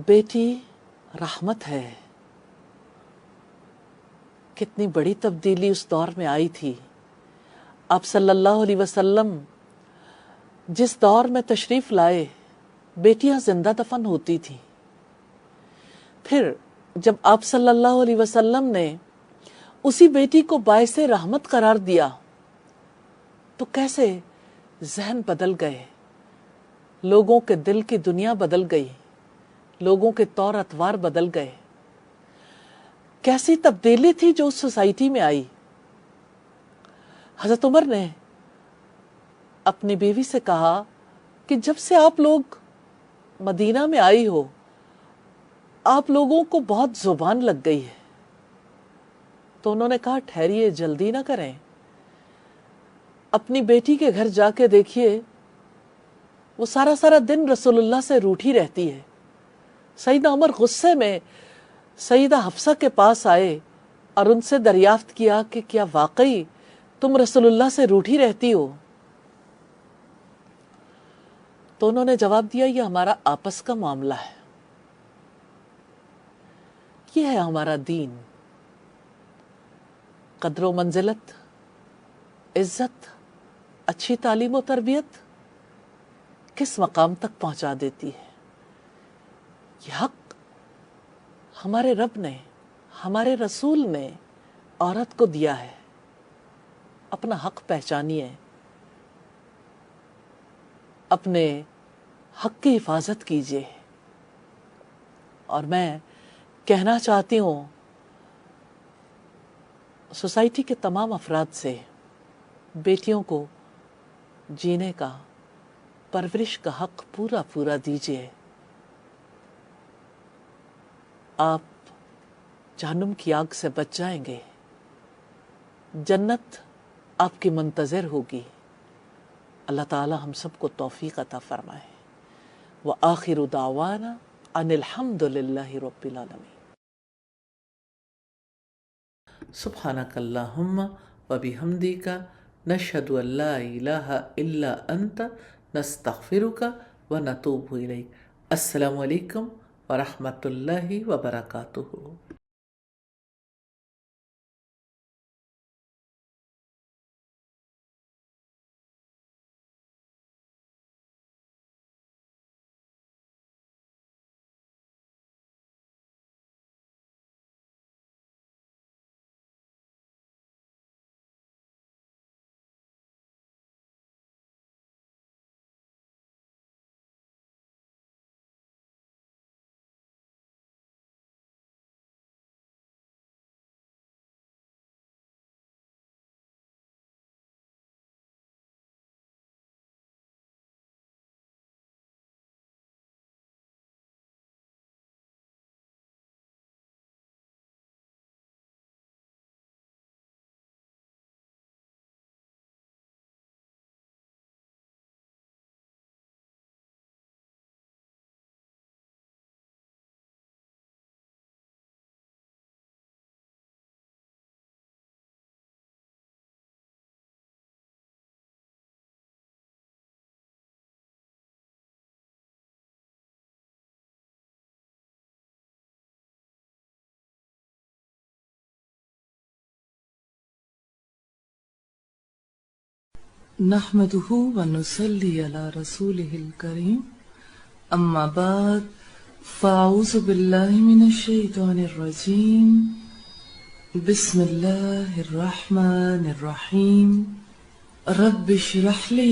بیٹی رحمت ہے. کتنی بڑی تبدیلی اس دور میں آئی تھی. آپ صلی اللہ علیہ وسلم جس دور میں تشریف لائے بیٹیاں زندہ دفن ہوتی تھیں. پھر جب آپ صلی اللہ علیہ وسلم نے اسی بیٹی کو باعث رحمت قرار دیا تو کیسے ذہن بدل گئے، لوگوں کے دل کی دنیا بدل گئی، لوگوں کے طور اطوار بدل گئے. کیسی تبدیلی تھی جو اس سوسائٹی میں آئی. حضرت عمر نے اپنی بیوی سے کہا کہ جب سے آپ لوگ مدینہ میں آئی ہو آپ لوگوں کو بہت زبان لگ گئی ہے. تو انہوں نے کہا ٹھہریے، جلدی نہ کریں، اپنی بیٹی کے گھر جا کے دیکھیے وہ سارا دن رسول اللہ سے روٹھی رہتی ہے. سیدنا عمر غصے میں سیدہ حفصہ کے پاس آئے اور ان سے دریافت کیا کہ کیا واقعی تم رسول اللہ سے روٹھی رہتی ہو؟ تو انہوں نے جواب دیا یہ ہمارا آپس کا معاملہ ہے، یہ ہے ہمارا دین. قدر و منزلت، عزت، اچھی تعلیم و تربیت کس مقام تک پہنچا دیتی ہے. یہ حق ہمارے رب نے، ہمارے رسول نے عورت کو دیا ہے. اپنا حق پہچانیے، اپنے حق کی حفاظت کیجیے. اور میں کہنا چاہتی ہوں سوسائٹی کے تمام افراد سے، بیٹیوں کو جینے کا، پرورش کا حق پورا دیجیے. آپ جہنم کی آگ سے بچ جائیں گے، جنت آپ کی منتظر ہوگی. اللہ تعالی ہم سب کو توفیق عطا فرمائے. وآخر دعوانا ان الحمد للہ رب العالمین. سبحانک اللہم وبحمدک نشہد ان لا الہ الا انت نستغفرک ونتوب الیک. السلام علیکم ورحمۃ اللہ وبرکاتہ. نحمده ونصلي على رسوله الكريم اما بعد فاعوذ بالله من الشيطان الرجيم بسم الله الرحمن الرحيم رب اشرح لي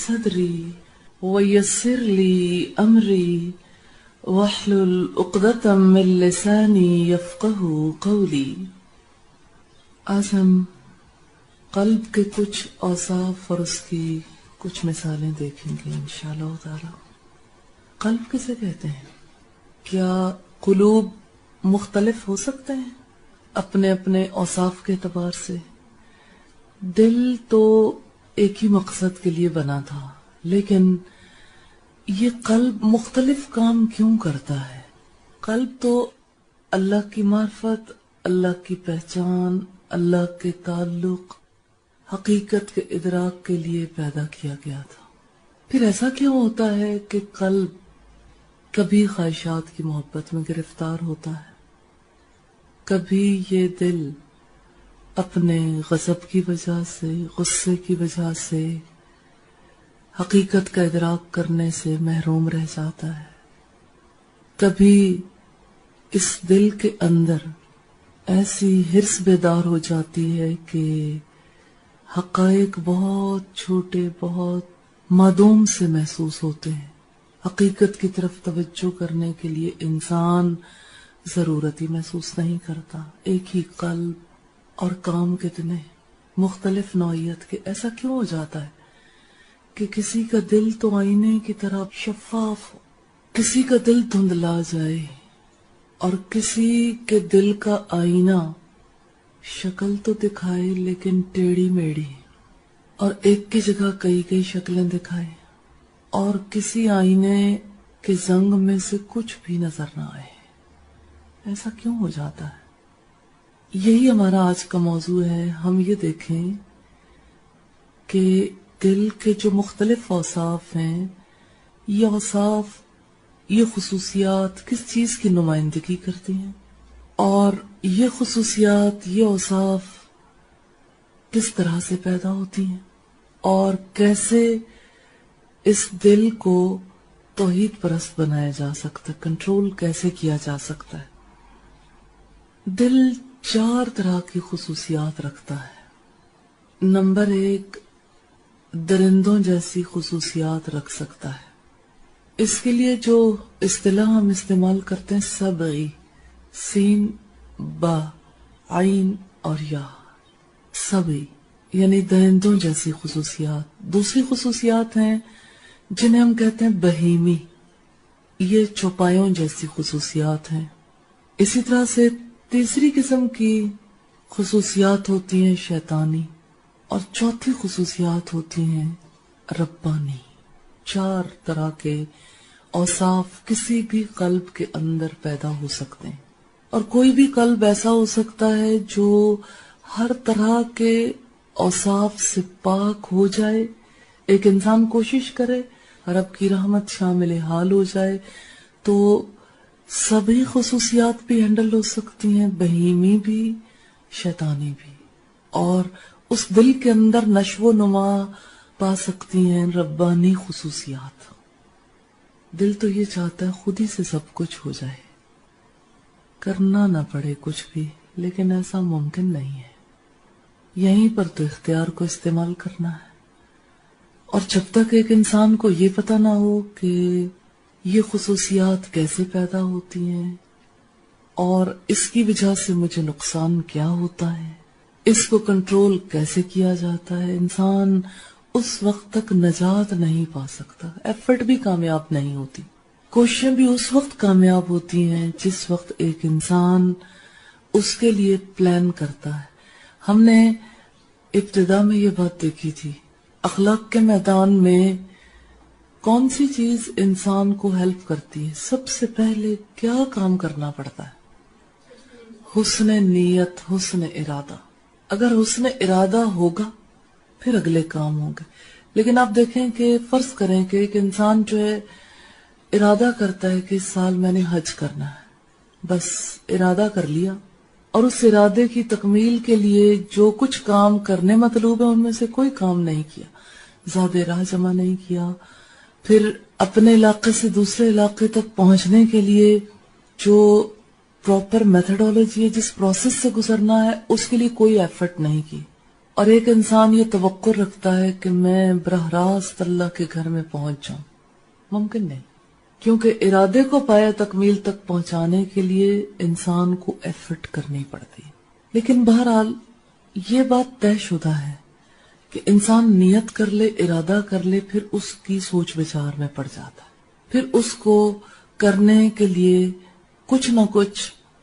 صدري ويسر لي امري واحلل عقدة من لساني يفقهوا قولي. آج ہم قلب کے کچھ اوصاف اور اس کی کچھ مثالیں دیکھیں گے انشاءاللہ تعالی. قلب کسے کہتے ہیں؟ کیا قلوب مختلف ہو سکتے ہیں اپنے اپنے اوصاف کے اعتبار سے؟ دل تو ایک ہی مقصد کے لیے بنا تھا، لیکن یہ قلب مختلف کام کیوں کرتا ہے؟ قلب تو اللہ کی معرفت، اللہ کی پہچان، اللہ کے تعلق، حقیقت کے ادراک کے لیے پیدا کیا گیا تھا. پھر ایسا کیوں ہوتا ہے کہ قلب کبھی خواہشات کی محبت میں گرفتار ہوتا ہے، کبھی یہ دل اپنے غضب کی وجہ سے، غصے کی وجہ سے، حقیقت کا ادراک کرنے سے محروم رہ جاتا ہے. کبھی اس دل کے اندر ایسی حرص بیدار ہو جاتی ہے کہ حقائق بہت چھوٹے، بہت معدوم سے محسوس ہوتے ہیں. حقیقت کی طرف توجہ کرنے کے لیے انسان ضرورت ہی محسوس نہیں کرتا. ایک ہی قلب اور کام کتنے مختلف نوعیت کے. ایسا کیوں ہو جاتا ہے کہ کسی کا دل تو آئینے کی طرح شفاف ہو، کسی کا دل دھندلا جائے، اور کسی کے دل کا آئینہ شکل تو دکھائے لیکن ٹیڑھی میڑھی، اور ایک کی جگہ کئی کئی شکلیں دکھائے، اور کسی آئینے کے زنگ میں سے کچھ بھی نظر نہ آئے. ایسا کیوں ہو جاتا ہے؟ یہی ہمارا آج کا موضوع ہے. ہم یہ دیکھیں کہ دل کے جو مختلف اوصاف ہیں، یہ اوصاف، یہ خصوصیات کس چیز کی نمائندگی کرتی ہیں، اور یہ خصوصیات، یہ اوصاف کس طرح سے پیدا ہوتی ہیں، اور کیسے اس دل کو توحید پرست بنایا جا سکتا ہے، کنٹرول کیسے کیا جا سکتا ہے. دل 4 طرح کی خصوصیات رکھتا ہے. نمبر 1، درندوں جیسی خصوصیات رکھ سکتا ہے. اس کے لیے جو اصطلاح ہم استعمال کرتے ہیں سبعی، سین، با، عین اور یا. سبعی یعنی درندوں جیسی خصوصیات. دوسری خصوصیات ہیں جنہیں ہم کہتے ہیں بہیمی، یہ چوپایوں جیسی خصوصیات ہیں. اسی طرح سے تیسری قسم کی خصوصیات ہوتی ہیں شیطانی، اور چوتھی خصوصیات ہوتی ہیں ربانی. 4 طرح کے اوصاف کسی بھی قلب کے اندر پیدا ہو سکتے ہیں، اور کوئی بھی قلب ایسا ہو سکتا ہے جو ہر طرح کے اوصاف سے پاک ہو جائے. ایک انسان کوشش کرے رب کی رحمت شامل حال ہو جائے تو سبھی خصوصیات بھی ہینڈل ہو سکتی ہیں، بہیمی بھی، شیطانی بھی، اور اس دل کے اندر نشو و نما پا سکتی ہیں ربانی خصوصیات. دل تو یہ چاہتا ہے خود ہی سے سب کچھ ہو جائے، کرنا نہ پڑے کچھ بھی، لیکن ایسا ممکن نہیں ہے. یہیں پر تو اختیار کو استعمال کرنا ہے. اور جب تک ایک انسان کو یہ پتہ نہ ہو کہ یہ خصوصیات کیسے پیدا ہوتی ہیں اور اس کی وجہ سے مجھے نقصان کیا ہوتا ہے، اس کو کنٹرول کیسے کیا جاتا ہے، انسان اس وقت تک نجات نہیں پا سکتا. ایفرٹ بھی کامیاب نہیں ہوتی. کوششیں بھی اس وقت کامیاب ہوتی ہیں جس وقت ایک انسان اس کے لیے پلان کرتا ہے. ہم نے ابتدا میں یہ بات دیکھی تھی، اخلاق کے میدان میں کون سی چیز انسان کو ہیلپ کرتی ہے؟ سب سے پہلے کیا کام کرنا پڑتا ہے؟ حسن نیت، حسن ارادہ. اگر حسن ارادہ ہوگا پھر اگلے کام ہوں گے. لیکن آپ دیکھیں کہ فرض کریں کہ ایک انسان جو ہے ارادہ کرتا ہے کہ اس سال میں نے حج کرنا ہے، بس ارادہ کر لیا، اور اس ارادے کی تکمیل کے لیے جو کچھ کام کرنے مطلوب ہے ان میں سے کوئی کام نہیں کیا، زیادہ راہ جمع نہیں کیا، پھر اپنے علاقے سے دوسرے علاقے تک پہنچنے کے لیے جو پراپر میتھڈالوجی ہے، جس پروسیس سے گزرنا ہے، اس کے لیے کوئی ایفرٹ نہیں کی، اور ایک انسان یہ توقع رکھتا ہے کہ میں براہ راست اللہ کے گھر میں پہنچ جاؤں. ممکن نہیں، کیونکہ ارادے کو پایا تکمیل تک پہنچانے کے لیے انسان کو ایفرٹ کرنی پڑتی ہے. لیکن بہرحال یہ بات طے شدہ ہے کہ انسان نیت کر لے، ارادہ کر لے، پھر اس کی سوچ بچار میں پڑ جاتا ہے، پھر اس کو کرنے کے لیے کچھ نہ کچھ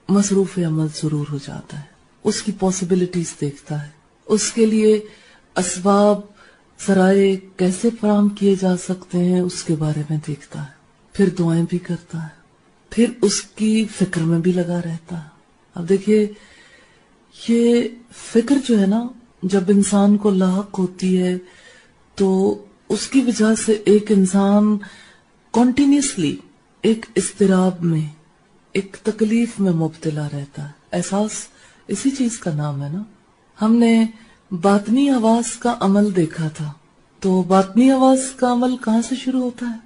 مصروف عمل ضرور ہو جاتا ہے. اس کی پاسبلٹیز دیکھتا ہے، اس کے لیے اسباب، ذرائع کیسے فراہم کیے جا سکتے ہیں اس کے بارے میں دیکھتا ہے، پھر دعائیں بھی کرتا ہے، پھر اس کی فکر میں بھی لگا رہتا ہے. اب دیکھیے یہ فکر جو ہے نا، جب انسان کو لاحق ہوتی ہے تو اس کی وجہ سے ایک انسان کنٹینیوسلی ایک اضطراب میں، ایک تکلیف میں مبتلا رہتا ہے. احساس اسی چیز کا نام ہے نا. ہم نے باطنی حواس کا عمل دیکھا تھا، تو باطنی حواس کا عمل کہاں سے شروع ہوتا ہے؟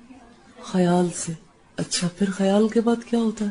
خیال سے. اچھا، پھر خیال کے بعد کیا ہوتا ہے؟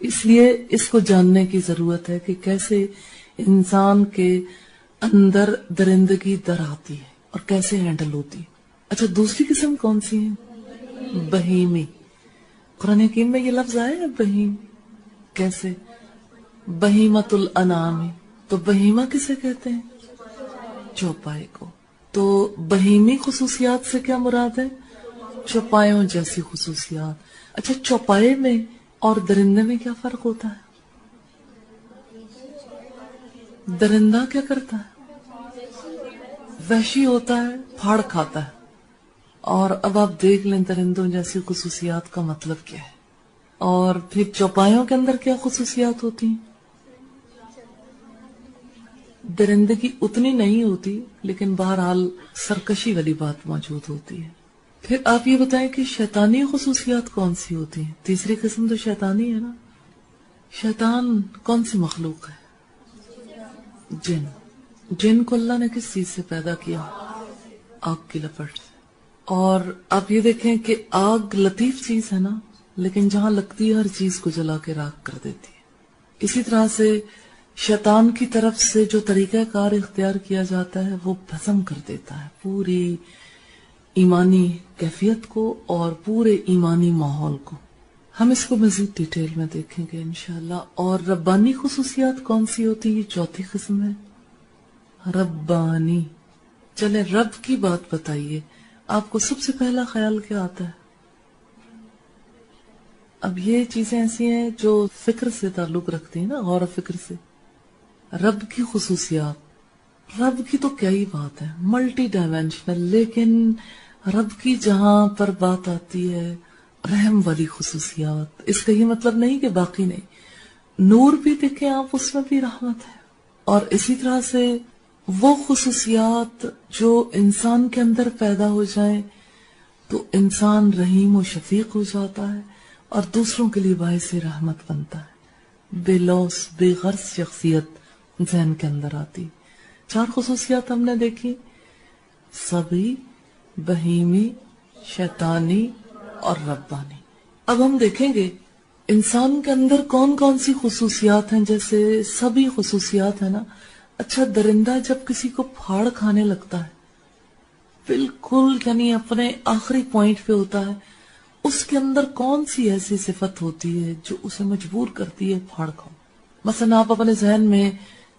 اس لیے اس کو جاننے کی ضرورت ہے کہ کیسے انسان کے اندر درندگی در آتی ہے اور کیسے ہینڈل ہوتی ہے. اچھا دوسری قسم کون سی ہے؟ بہیمی. قرآن حکیم میں یہ لفظ آیا ہے بہیم. کیسے؟ بہیمت الانعام. تو بہیمہ کسے کہتے ہیں؟ چوپائے کو. تو بہیمی خصوصیات سے کیا مراد ہے؟ چوپایوں جیسی خصوصیات. اچھا چوپائے میں اور درندے میں کیا فرق ہوتا ہے؟ درندہ کیا کرتا ہے؟ وحشی ہوتا ہے، پھاڑ کھاتا ہے. اور اب آپ دیکھ لیں درندوں جیسی خصوصیات کا مطلب کیا ہے. اور پھر چوپایوں کے اندر کیا خصوصیات ہوتی ہیں؟ درندگی اتنی نہیں ہوتی لیکن بہرحال سرکشی والی بات موجود ہوتی ہے. پھر آپ یہ بتائیں کہ شیطانی خصوصیات کون سی ہوتی ہیں؟ تیسری قسم تو شیطانی ہے نا. شیطان کون سی مخلوق ہے؟ جن. جن کو اللہ نے کس چیز سے پیدا کیا؟ آگ کی لپٹ سے. اور آپ یہ دیکھیں کہ آگ لطیف چیز ہے نا، لیکن جہاں لگتی ہے ہر چیز کو جلا کے راکھ کر دیتی ہے. اسی طرح سے شیطان کی طرف سے جو طریقہ کار اختیار کیا جاتا ہے وہ بھسم کر دیتا ہے پوری ایمانی کیفیت کو اور پورے ایمانی ماحول کو. ہم اس کو مزید ڈیٹیل میں دیکھیں گے انشاءاللہ. اور ربانی خصوصیات کون سی ہوتی؟ یہ چوتھی قسم ہے، ربانی. چلے رب کی بات بتائیے، آپ کو سب سے پہلا خیال کیا آتا ہے؟ اب یہ چیزیں ایسی ہیں جو فکر سے تعلق رکھتی ہیں نا، غور و فکر سے. رب کی خصوصیات، رب کی تو کیا ہی بات ہے، ملٹی ڈائمینشنل. لیکن رب کی جہاں پر بات آتی ہے رحم والی خصوصیات، اس کا یہ مطلب نہیں کہ باقی نہیں. نور بھی دیکھیں آپ، اس میں بھی رحمت ہے. اور اسی طرح سے وہ خصوصیات جو انسان کے اندر پیدا ہو جائیں تو انسان رحیم و شفیق ہو جاتا ہے اور دوسروں کے لیے باعث رحمت بنتا ہے. بے لوث بے غرض شخصیت ذہن کے اندر آتی. 4 خصوصیات ہم نے دیکھی، سبھی، بہیمی، شیطانی اور ربانی. اب ہم دیکھیں گے انسان کے اندر کون کون سی خصوصیات ہیں. جیسے سبھی خصوصیات ہیں نا. اچھا درندہ جب کسی کو پھاڑ کھانے لگتا ہے بالکل یعنی اپنے آخری پوائنٹ پہ ہوتا ہے، اس کے اندر کون سی ایسی صفت ہوتی ہے جو اسے مجبور کرتی ہے پھاڑ کھاؤ؟ مثلا آپ اپنے ذہن میں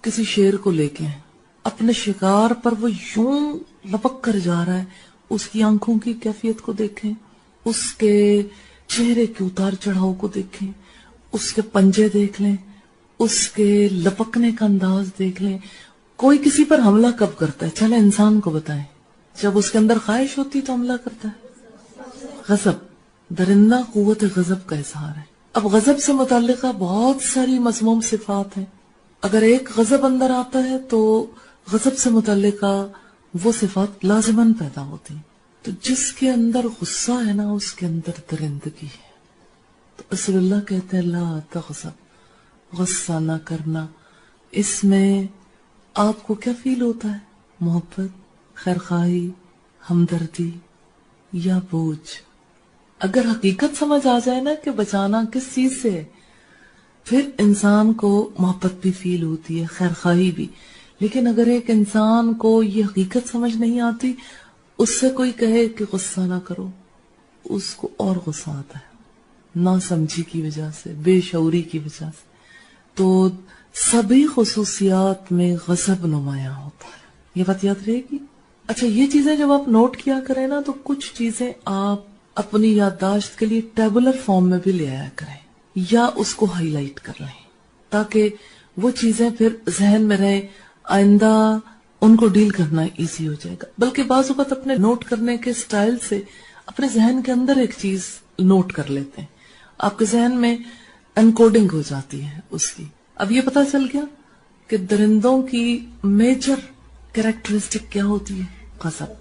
کسی شیر کو لے کے ہیں، اپنے شکار پر وہ یوں لپک کر جا رہا ہے، اس کی آنکھوں کی کیفیت کو دیکھیں، اس کے چہرے کے اتار چڑھاؤ کو دیکھیں، اس کے پنجے دیکھ لیں، اس کے لپکنے کا انداز دیکھ لیں. کوئی کسی پر حملہ کب کرتا ہے؟ چلے انسان کو بتائیں. جب اس کے اندر خواہش ہوتی تو حملہ کرتا ہے. غضب، درندہ قوت غضب کا اظہار ہے. اب غضب سے متعلقہ بہت ساری مذموم صفات ہیں. اگر ایک غضب اندر آتا ہے تو غضب سے متعلقہ وہ صفات لازماً پیدا ہوتی ہیں. تو جس کے اندر غصہ ہے نا اس کے اندر درندگی ہے. تو رسول اللہ کہتے ہیں لا تغضب، غصہ نہ کرنا. اس میں آپ کو کیا فیل ہوتا ہے؟ محبت، خیرخواہی، ہمدردی یا بوجھ؟ اگر حقیقت سمجھ آ جائے نا کہ بچانا کس چیز سے ہے، پھر انسان کو محبت بھی فیل ہوتی ہے، خیرخواہی بھی. لیکن اگر ایک انسان کو یہ حقیقت سمجھ نہیں آتی، اس سے کوئی کہے کہ غصہ نہ کرو، اس کو اور غصہ آتا ہے، نا سمجھی کی وجہ سے، بے شعوری کی وجہ سے. تو سبھی خصوصیات میں غضب نمایاں ہوتا ہے. یہ بات یاد رہے گی. اچھا یہ چیزیں جب آپ نوٹ کیا کریں نا تو کچھ چیزیں آپ اپنی یادداشت کے لیے ٹیبولر فارم میں بھی لے آیا کریں یا اس کو ہائی لائٹ کر لیں تاکہ وہ چیزیں پھر ذہن میں رہیں، آئندہ ان کو ڈیل کرنا ایزی ہو جائے گا. بلکہ بعض اوقات اپنے نوٹ کرنے کے سٹائل سے اپنے ذہن کے اندر ایک چیز نوٹ کر لیتے ہیں، آپ کے ذہن میں انکوڈنگ ہو جاتی ہے اس کی. اب یہ پتا چل گیا کہ درندوں کی میجر کریکٹرسٹک کیا ہوتی ہے؟ غضب.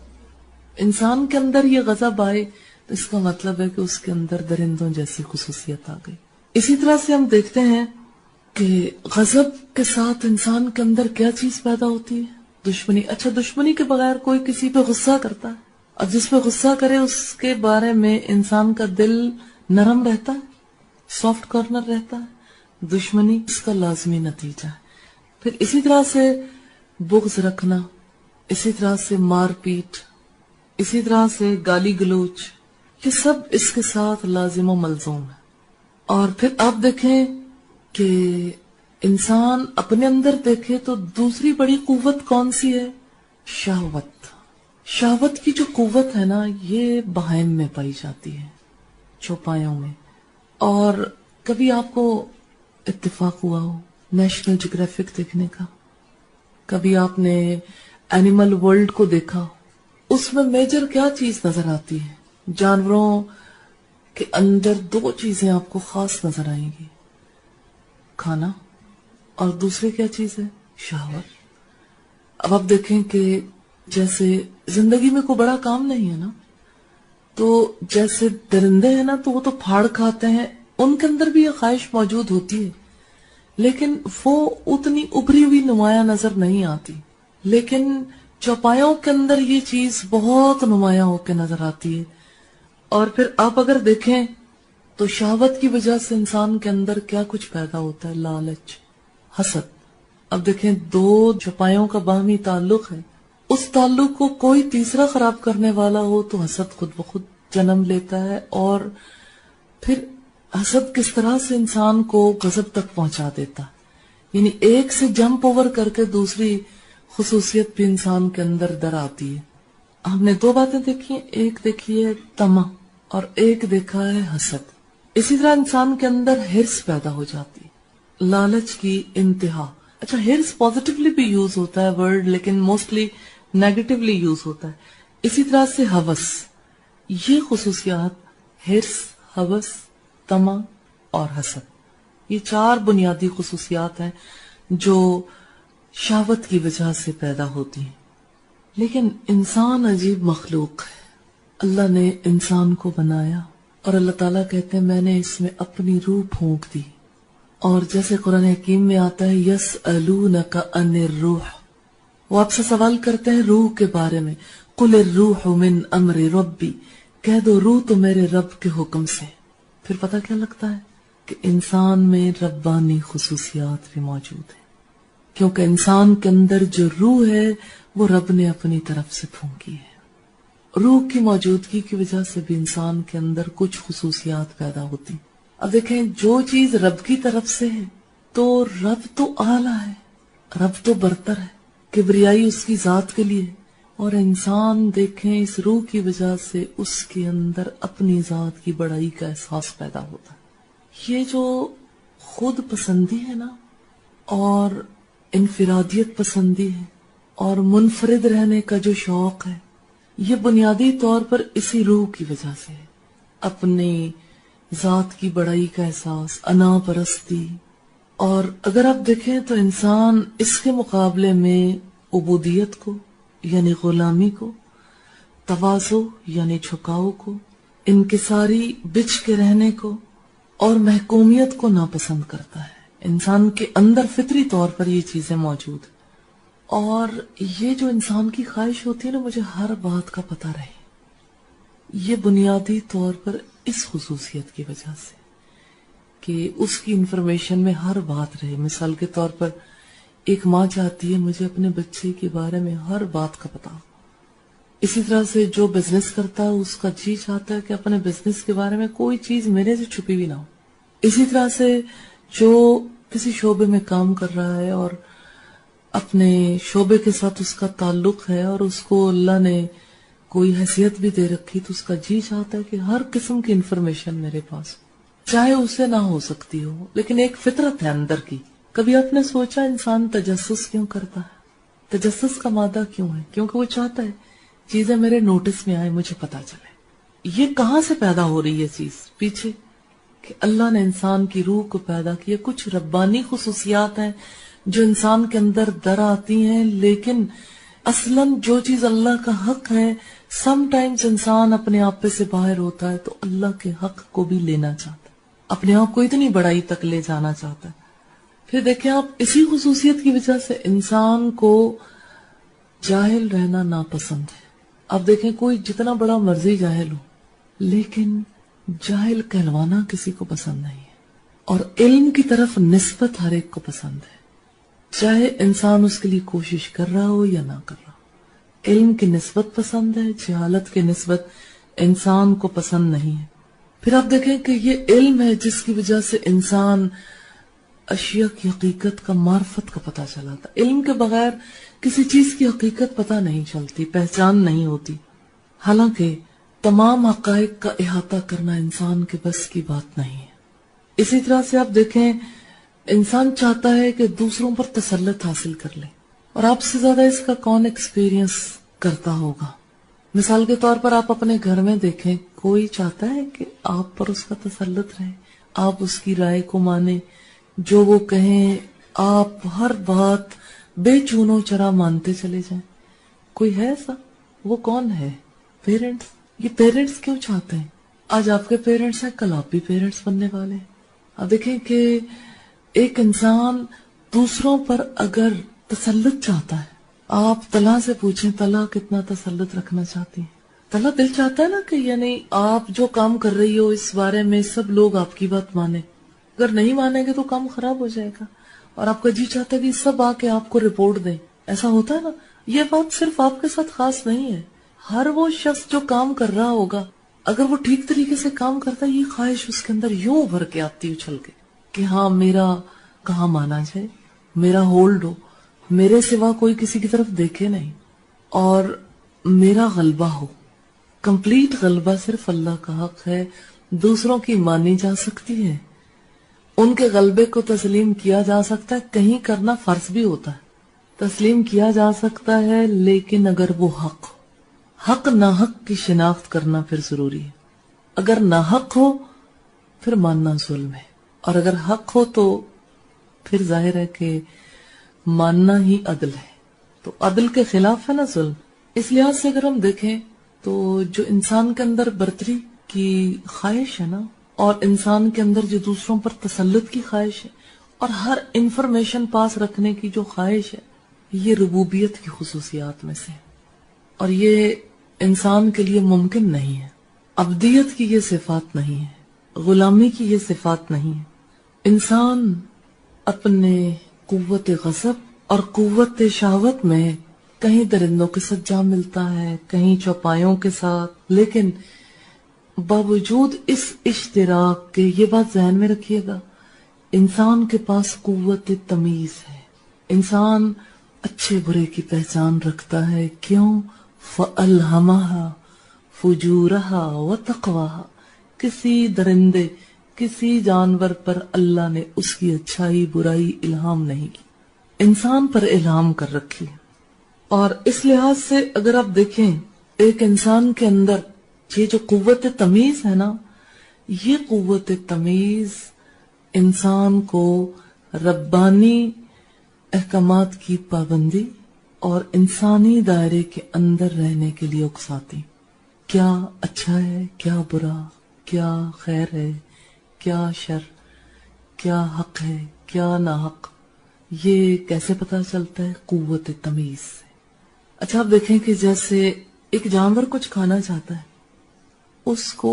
انسان کے اندر یہ غضب آئے تو اس کا مطلب ہے کہ اس کے اندر درندوں جیسی خصوصیت آ گئی. اسی طرح سے ہم دیکھتے ہیں کہ غضب کے ساتھ انسان کے اندر کیا چیز پیدا ہوتی ہے؟ دشمنی. اچھا دشمنی کے بغیر کوئی کسی پہ غصہ کرتا ہے، اور جس پہ غصہ کرے اس کے بارے میں انسان کا دل نرم رہتا ہے، سافٹ کارنر رہتا ہے. دشمنی اس کا لازمی نتیجہ ہے. پھر اسی طرح سے بغض رکھنا، اسی طرح سے مار پیٹ، اسی طرح سے گالی گلوچ، یہ سب اس کے ساتھ لازم و ملزوم ہے. اور پھر آپ دیکھیں کہ انسان اپنے اندر دیکھے تو دوسری بڑی قوت کون سی ہے؟ شہوت. شہوت کی جو قوت ہے نا، یہ بہائم میں پائی جاتی ہے، چوپایوں میں. اور کبھی آپ کو اتفاق ہوا ہو نیشنل جیوگرافک دیکھنے کا، کبھی آپ نے اینیمل ورلڈ کو دیکھا، اس میں میجر کیا چیز نظر آتی ہے؟ جانوروں کے اندر دو چیزیں آپ کو خاص نظر آئیں گی، کھانا اور دوسری کیا چیز ہے؟ شہوت. اب آپ دیکھیں کہ جیسے زندگی میں کوئی بڑا کام نہیں ہے نا، تو جیسے درندے ہیں نا تو وہ تو پھاڑ کھاتے ہیں، ان کے اندر بھی یہ خواہش موجود ہوتی ہے، لیکن وہ اتنی ابری ہوئی نمایاں نظر نہیں آتی. لیکن چوپایوں کے اندر یہ چیز بہت نمایاں ہو کے نظر آتی ہے. اور پھر آپ اگر دیکھیں تو شہوت کی وجہ سے انسان کے اندر کیا کچھ پیدا ہوتا ہے؟ لالچ، حسد. اب دیکھیں دو چوپایوں کا باہمی تعلق ہے، اس تعلق کو کوئی تیسرا خراب کرنے والا ہو تو حسد خود بخود جنم لیتا ہے. اور پھر حسد کس طرح سے انسان کو غضب تک پہنچا دیتا، یعنی ایک سے جمپ اوور کر کے دوسری خصوصیت بھی انسان کے اندر در آتی ہے. ہم نے دو باتیں دیکھی ہیں، ایک دیکھی ہے طمع اور ایک دیکھا ہے حسد. اسی طرح انسان کے اندر ہرس پیدا ہو جاتی، لالچ کی انتہا. اچھا، ہرس پازیٹیولی بھی یوز ہوتا ہے ورڈ، لیکن موسٹلی نیگیٹیولی یوز ہوتا ہے. اسی طرح سے ہوس، یہ خصوصیات ہرس، ہوس، طمع اور حسد، یہ چار بنیادی خصوصیات ہیں جو شہوت کی وجہ سے پیدا ہوتی ہیں. لیکن انسان عجیب مخلوق ہے. اللہ نے انسان کو بنایا اور اللہ تعالیٰ کہتے ہیں میں نے اس میں اپنی روح پھونک دی. اور جیسے قرآن حکیم میں آتا ہے یسألونک عن الروح، وہ آپ سے سوال کرتے ہیں روح کے بارے میں. قل الروح من امر ربی، کہہ دو روح تو میرے رب کے حکم سے. پھر پتہ کیا لگتا ہے کہ انسان میں ربانی خصوصیات بھی موجود ہیں، کیونکہ انسان کے اندر جو روح ہے وہ رب نے اپنی طرف سے پھونکی ہے. روح کی موجودگی کی وجہ سے بھی انسان کے اندر کچھ خصوصیات پیدا ہوتی. اب دیکھیں جو چیز رب کی طرف سے ہے تو رب تو اعلیٰ ہے، رب تو برتر ہے، کبریائی اس کی ذات کے لیے. اور انسان دیکھیں اس روح کی وجہ سے اس کے اندر اپنی ذات کی بڑائی کا احساس پیدا ہوتا ہے. یہ جو خود پسندی ہے نا، اور انفرادیت پسندی ہے، اور منفرد رہنے کا جو شوق ہے، یہ بنیادی طور پر اسی روح کی وجہ سے ہے. اپنی ذات کی بڑائی کا احساس، انا پرستی. اور اگر آپ دیکھیں تو انسان اس کے مقابلے میں عبودیت کو یعنی غلامی کو، تواضع یعنی جھکاؤ کو، انکساری بچ کے رہنے کو اور محکومیت کو ناپسند کرتا ہے. انسان کے اندر فطری طور پر یہ چیزیں موجود ہیں. اور یہ جو انسان کی خواہش ہوتی ہے نا مجھے ہر بات کا پتہ رہے، یہ بنیادی طور پر اس خصوصیت کی وجہ سے کہ اس کی انفارمیشن میں ہر بات رہے. مثال کے طور پر ایک ماں چاہتی ہے مجھے اپنے بچے کے بارے میں ہر بات کا پتہ. اسی طرح سے جو بزنس کرتا ہے اس کا جی چاہتا ہے کہ اپنے بزنس کے بارے میں کوئی چیز میرے سے چھپی بھی نہ ہو. اسی طرح سے جو کسی شعبے میں کام کر رہا ہے اور اپنے شعبے کے ساتھ اس کا تعلق ہے اور اس کو اللہ نے کوئی حیثیت بھی دے رکھی تو اس کا جی چاہتا ہے کہ ہر قسم کی انفارمیشن میرے پاس، چاہے اسے نہ ہو سکتی ہو لیکن ایک فطرت ہے اندر کی. کبھی آپ نے سوچا انسان تجسس کیوں کرتا ہے؟ تجسس کا مادہ کیوں ہے؟ کیونکہ وہ چاہتا ہے چیزیں میرے نوٹس میں آئے، مجھے پتا چلے. یہ کہاں سے پیدا ہو رہی ہے چیز؟ پیچھے کہ اللہ نے انسان کی روح کو پیدا کیا. کچھ ربانی خصوصیات ہیں جو انسان کے اندر در آتی ہیں، لیکن اصلاً جو چیز اللہ کا حق ہے سم ٹائمز انسان اپنے آپ پہ سے باہر ہوتا ہے تو اللہ کے حق کو بھی لینا چاہتا ہے، اپنے آپ کو اتنی بڑائی تک لے جانا چاہتا ہے. پھر دیکھیں آپ اسی خصوصیت کی وجہ سے انسان کو جاہل رہنا ناپسند ہے. آپ دیکھیں کوئی جتنا بڑا مرضی جاہل ہو لیکن جاہل کہلوانا کسی کو پسند نہیں ہے. اور علم کی طرف نسبت ہر ایک کو پسند ہے، چاہے انسان اس کے لیے کوشش کر رہا ہو یا نہ کر رہا ہو۔ علم کی نسبت پسند ہے، جہالت کی نسبت انسان کو پسند نہیں ہے۔ پھر آپ دیکھیں کہ یہ علم ہے جس کی وجہ سے انسان اشیاء کی حقیقت کا، معرفت کا پتہ چلاتا۔ علم کے بغیر کسی چیز کی حقیقت پتہ نہیں چلتی، پہچان نہیں ہوتی۔ حالانکہ تمام حقائق کا احاطہ کرنا انسان کے بس کی بات نہیں ہے۔ اسی طرح سے آپ دیکھیں، انسان چاہتا ہے کہ دوسروں پر تسلط حاصل کر لے، اور آپ سے زیادہ اس کا کون ایکسپیرینس کرتا ہوگا؟ مثال کے طور پر آپ اپنے گھر میں دیکھیں، کوئی چاہتا ہے کہ آپ پر اس کا تسلط رہے، آپ اس کی رائے کو مانیں، جو وہ کہیں آپ ہر بات بے چونو چرا مانتے چلے جائیں؟ کوئی ہے ایسا؟ وہ کون ہے؟ پیرنٹس۔ یہ پیرنٹس کیوں چاہتے ہیں؟ آج آپ کے پیرنٹس ہیں، کل آپ بھی پیرنٹس بننے والے ہیں۔ اب دیکھیں کہ ایک انسان دوسروں پر اگر تسلط چاہتا ہے، آپ طلحہ سے پوچھیں طلحہ کتنا تسلط رکھنا چاہتی ہیں؟ طلحہ دل چاہتا ہے نا کہ یعنی آپ جو کام کر رہی ہو اس بارے میں سب لوگ آپ کی بات مانیں، اگر نہیں مانیں گے تو کام خراب ہو جائے گا، اور آپ کا جی چاہتا ہے کہ سب آ کے آپ کو رپورٹ دیں۔ ایسا ہوتا ہے نا؟ یہ بات صرف آپ کے ساتھ خاص نہیں ہے، ہر وہ شخص جو کام کر رہا ہوگا اگر وہ ٹھیک طریقے سے کام کرتا ہے، یہ خواہش اس کے اندر یوں بھر کے آتی اچھل کے کہ ہاں میرا کہاں مانا جائے، میرا ہولڈ ہو، میرے سوا کوئی کسی کی طرف دیکھے نہیں، اور میرا غلبہ ہو۔ کمپلیٹ غلبہ صرف اللہ کا حق ہے، دوسروں کی مانی جا سکتی ہے، ان کے غلبے کو تسلیم کیا جا سکتا ہے، کہیں کرنا فرض بھی ہوتا ہے، تسلیم کیا جا سکتا ہے، لیکن اگر وہ حق ناحق کی شناخت کرنا پھر ضروری ہے۔ اگر ناحق ہو پھر ماننا ظلم ہے، اور اگر حق ہو تو پھر ظاہر ہے کہ ماننا ہی عدل ہے، تو عدل کے خلاف ہے نا ظلم۔ اس لحاظ سے اگر ہم دیکھیں تو جو انسان کے اندر برتری کی خواہش ہے نا، اور انسان کے اندر جو دوسروں پر تسلط کی خواہش ہے، اور ہر انفارمیشن پاس رکھنے کی جو خواہش ہے، یہ ربوبیت کی خصوصیات میں سے، اور یہ انسان کے لیے ممکن نہیں ہے۔ عبدیت کی یہ صفات نہیں ہے، غلامی کی یہ صفات نہیں ہے۔ انسان اپنے قوت غضب اور قوت شہوت میں کہیں درندوں کے ساتھ جا ملتا ہے، کہیں چوپایوں کے ساتھ، لیکن باوجود اس اشتراک کے یہ بات ذہن میں رکھیے گا، انسان کے پاس قوت تمیز ہے، انسان اچھے برے کی پہچان رکھتا ہے۔ کیوں؟ فَأَلْهَمَهَا فُجُورَهَا وَتَقْوَاهَا، کسی درندے، کسی جانور پر اللہ نے اس کی اچھائی برائی الہام نہیں کی، انسان پر الہام کر رکھی ہے۔ اور اس لحاظ سے اگر آپ دیکھیں ایک انسان کے اندر یہ جو قوت تمیز ہے نا، یہ قوت تمیز انسان کو ربانی احکامات کی پابندی اور انسانی دائرے کے اندر رہنے کے لیے اکساتی۔ کیا اچھا ہے، کیا برا، کیا خیر ہے، کیا شر، کیا حق ہے، کیا ناحق، یہ کیسے پتا چلتا ہے؟ قوت تمیز سے۔ اچھا آپ دیکھیں کہ جیسے ایک جانور کچھ کھانا چاہتا ہے، اس کو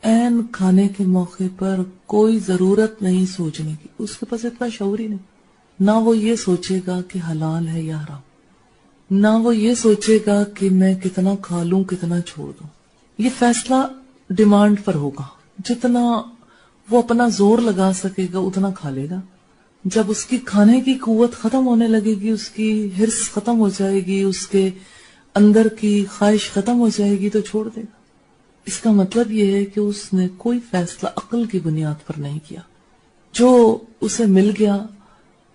عین کھانے کے موقع پر کوئی ضرورت نہیں سوچنے کی، اس کے پاس اتنا شعور ہی نہیں، نہ وہ یہ سوچے گا کہ حلال ہے یا حرام، نہ وہ یہ سوچے گا کہ میں کتنا کھا لوں کتنا چھوڑ دوں۔ یہ فیصلہ ڈیمانڈ پر ہوگا، جتنا وہ اپنا زور لگا سکے گا اتنا کھا لے گا۔ جب اس کی کھانے کی قوت ختم ہونے لگے گی، اس کی حرص ختم ہو جائے گی، اس کے اندر کی خواہش ختم ہو جائے گی تو چھوڑ دے گا۔ اس کا مطلب یہ ہے کہ اس نے کوئی فیصلہ عقل کی بنیاد پر نہیں کیا، جو اسے مل گیا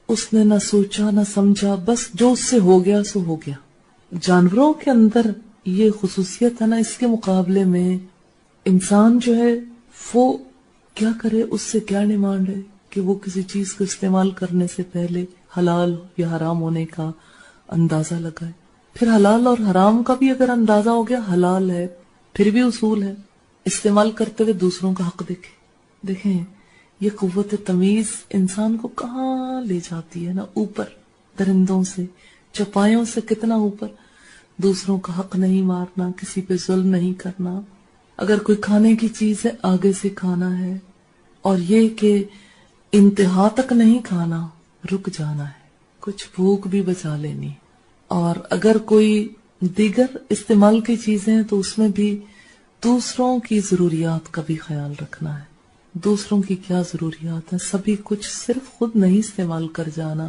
اس نے نہ سوچا نہ سمجھا، بس جو اس سے ہو گیا سو ہو گیا۔ جانوروں کے اندر یہ خصوصیت ہے نا، اس کے مقابلے میں انسان جو ہے وہ کیا کرے، اس سے کیا ڈیمانڈ ہے کہ وہ کسی چیز کو استعمال کرنے سے پہلے حلال یا حرام ہونے کا اندازہ لگائے، پھر حلال اور حرام کا بھی اگر اندازہ ہو گیا حلال ہے پھر بھی اصول ہے، استعمال کرتے ہوئے دوسروں کا حق دیکھے۔ دیکھیں یہ قوت تمیز انسان کو کہاں لے جاتی ہے نا، اوپر، درندوں سے، چوپایوں سے کتنا اوپر۔ دوسروں کا حق نہیں مارنا، کسی پہ ظلم نہیں کرنا، اگر کوئی کھانے کی چیز ہے آگے سے کھانا ہے، اور یہ کہ انتہا تک نہیں کھانا، رک جانا ہے، کچھ بھوک بھی بچا لینی، اور اگر کوئی دیگر استعمال کی چیزیں ہیں تو اس میں بھی دوسروں کی ضروریات کا بھی خیال رکھنا ہے. دوسروں کی کیا ضروریات ہیں، سبھی کچھ صرف خود نہیں استعمال کر جانا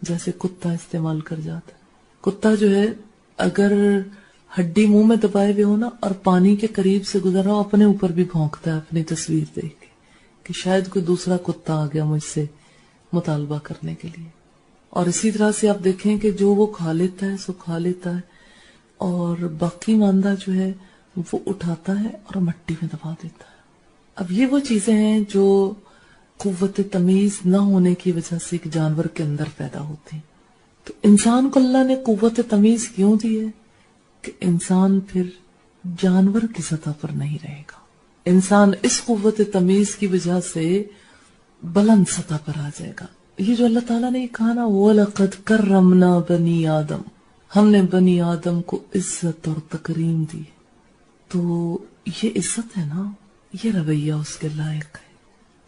جیسے کتا استعمال کر جاتا ہے. کتا جو ہے اگر ہڈی منہ میں دبائے ہوئے ہو نا اور پانی کے قریب سے گزر رہا ہو، اپنے اوپر بھی بھونکتا ہے اپنی تصویر دیکھ کے کہ شاید کوئی دوسرا کتا آ گیا مجھ سے مطالبہ کرنے کے لیے. اور اسی طرح سے آپ دیکھیں کہ جو وہ کھا لیتا ہے سو کھا لیتا ہے، اور باقی ماندہ جو ہے وہ اٹھاتا ہے اور مٹی میں دبا دیتا ہے. اب یہ وہ چیزیں ہیں جو قوت تمیز نہ ہونے کی وجہ سے ایک جانور کے اندر پیدا ہوتی ہیں. تو انسان کو اللہ نے قوت تمیز کیوں دی ہے کہ انسان پھر جانور کی سطح پر نہیں رہے گا. انسان اس قوت تمیز کی وجہ سے بلند سطح پر آ جائے گا. یہ جو اللہ تعالیٰ نے کہا نا وَلَقَدْ كَرَّمْنَا بَنِي آدم، ہم نے بنی آدم کو عزت اور تکریم دی. تو یہ عزت ہے نا، یہ رویہ اس کے لائق ہے.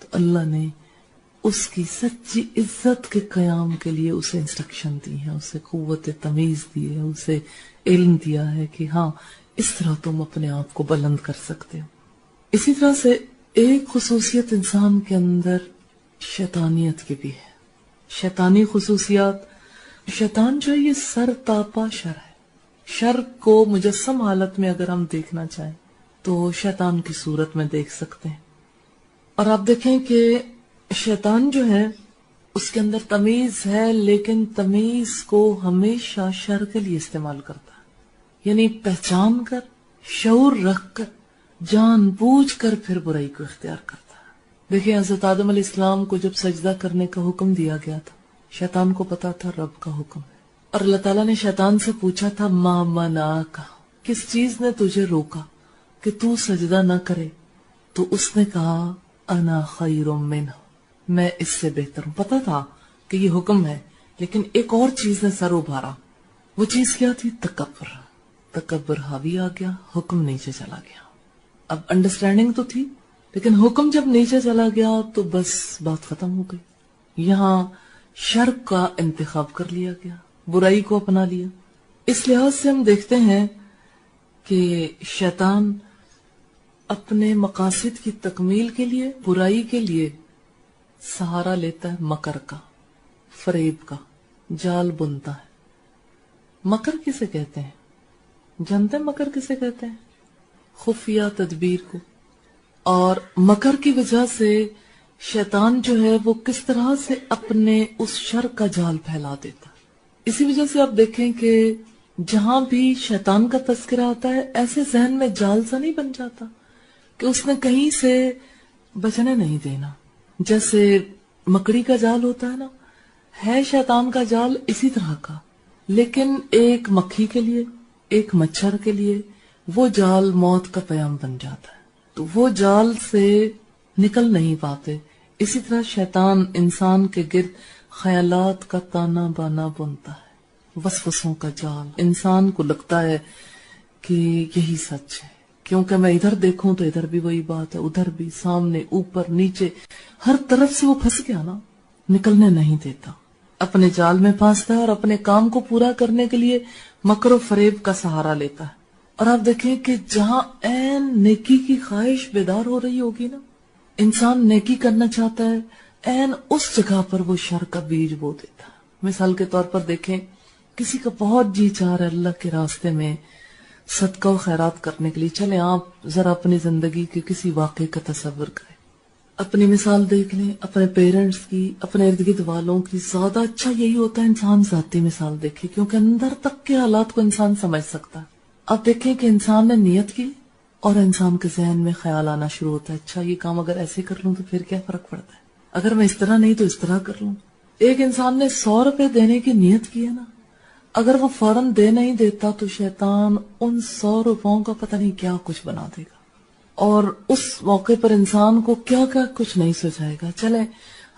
تو اللہ نے اس کی سچی عزت کے قیام کے لیے اسے انسٹرکشن دی ہے، اسے قوت تمیز دی ہے، اسے علم دیا ہے کہ ہاں اس طرح تم اپنے آپ کو بلند کر سکتے ہو. اسی طرح سے ایک خصوصیت انسان کے اندر شیطانیت کی بھی ہے. شیطانی خصوصیات، شیطان جو ہے یہ سر تاپا شر ہے. شر کو مجسم حالت میں اگر ہم دیکھنا چاہیں تو شیطان کی صورت میں دیکھ سکتے ہیں. اور آپ دیکھیں کہ شیطان جو ہے اس کے اندر تمیز ہے، لیکن تمیز کو ہمیشہ شر کے لیے استعمال کرتا ہے. یعنی پہچان کر، شعور رکھ کر، جان بوجھ کر پھر برائی کو اختیار کرتا ہے. دیکھیں حضرت آدم علیہ السلام کو جب سجدہ کرنے کا حکم دیا گیا تھا، شیطان کو پتا تھا رب کا حکم ہے، اور اللہ تعالیٰ نے شیطان سے پوچھا تھا ما منعک، کس چیز نے تجھے روکا کہ تو سجدہ نہ کرے؟ تو اس نے کہا انا خیر منہ، میں اس سے بہتر ہوں. پتا تھا کہ یہ حکم ہے، لیکن ایک اور چیز نے سر ابھارا. وہ چیز کیا تھی؟ تکبر. تکبر حاوی آ گیا، حکم نیچے چلا گیا. اب انڈرسٹینڈنگ تو تھی، لیکن حکم جب نیچے چلا گیا تو بس بات ختم ہو گئی. یہاں شر کا انتخاب کر لیا گیا، برائی کو اپنا لیا. اس لحاظ سے ہم دیکھتے ہیں کہ شیطان اپنے مقاصد کی تکمیل کے لیے، برائی کے لیے سہارا لیتا ہے مکر کا، فریب کا، جال بنتا ہے. مکر کسے کہتے ہیں؟ جانتے ہیں مکر کسے کہتے ہیں؟ خفیہ تدبیر کو. اور مکر کی وجہ سے شیطان جو ہے وہ کس طرح سے اپنے اس شر کا جال پھیلا دیتا. اسی وجہ سے آپ دیکھیں کہ جہاں بھی شیطان کا تذکرہ آتا ہے ایسے ذہن میں جال سا نہیں بن جاتا کہ اس نے کہیں سے بچنے نہیں دینا. جیسے مکڑی کا جال ہوتا ہے نا، ہے شیطان کا جال اسی طرح کا، لیکن ایک مکھی کے لیے، ایک مچھر کے لیے وہ جال موت کا پیام بن جاتا ہے، تو وہ جال سے نکل نہیں پاتے. اسی طرح شیطان انسان کے گرد خیالات کا تانا بانا بنتا ہے، وسوسوں کا جال. انسان کو لگتا ہے کہ یہی سچ ہے، کیونکہ میں ادھر دیکھوں تو ادھر بھی وہی بات ہے، ادھر بھی، سامنے، اوپر، نیچے، ہر طرف سے وہ پھنس گیا نا، نکلنے نہیں دیتا. اپنے جال میں پھنستا ہے اور اپنے کام کو پورا کرنے کے لیے مکر و فریب کا سہارا لیتا ہے. اور آپ دیکھیں کہ جہاں عین نیکی کی خواہش بیدار ہو رہی ہوگی نا، انسان نیکی کرنا چاہتا ہے، عین اس جگہ پر وہ شر کا بیج بو دیتا ہے. مثال کے طور پر دیکھیں کسی کا بہت جی چاہ رہا ہے اللہ کے راستے میں صدقہ و خیرات کرنے کے لیے، چلیں آپ ذرا اپنی زندگی کے کسی واقعے کا تصور کریں، اپنی مثال دیکھ لیں، اپنے پیرنٹس کی، اپنے ارد گرد والوں کی. زیادہ اچھا یہی ہوتا ہے انسان ذاتی مثال دیکھے، کیونکہ اندر تک کے حالات کو انسان سمجھ سکتا ہے. آپ دیکھیں کہ انسان نے نیت کی اور انسان کے ذہن میں خیال آنا شروع ہوتا ہے، اچھا یہ کام اگر ایسے کر لوں تو پھر کیا فرق پڑتا ہے، اگر میں اس طرح نہیں تو اس طرح کر لوں. ایک انسان نے 100 روپے دینے کی نیت کی ہے نا، اگر وہ فوراً دے نہیں دیتا تو شیطان ان 100 روپوں کا پتہ نہیں کیا کچھ بنا دے گا، اور اس موقع پر انسان کو کیا کیا کچھ نہیں سوچائے گا. چلیں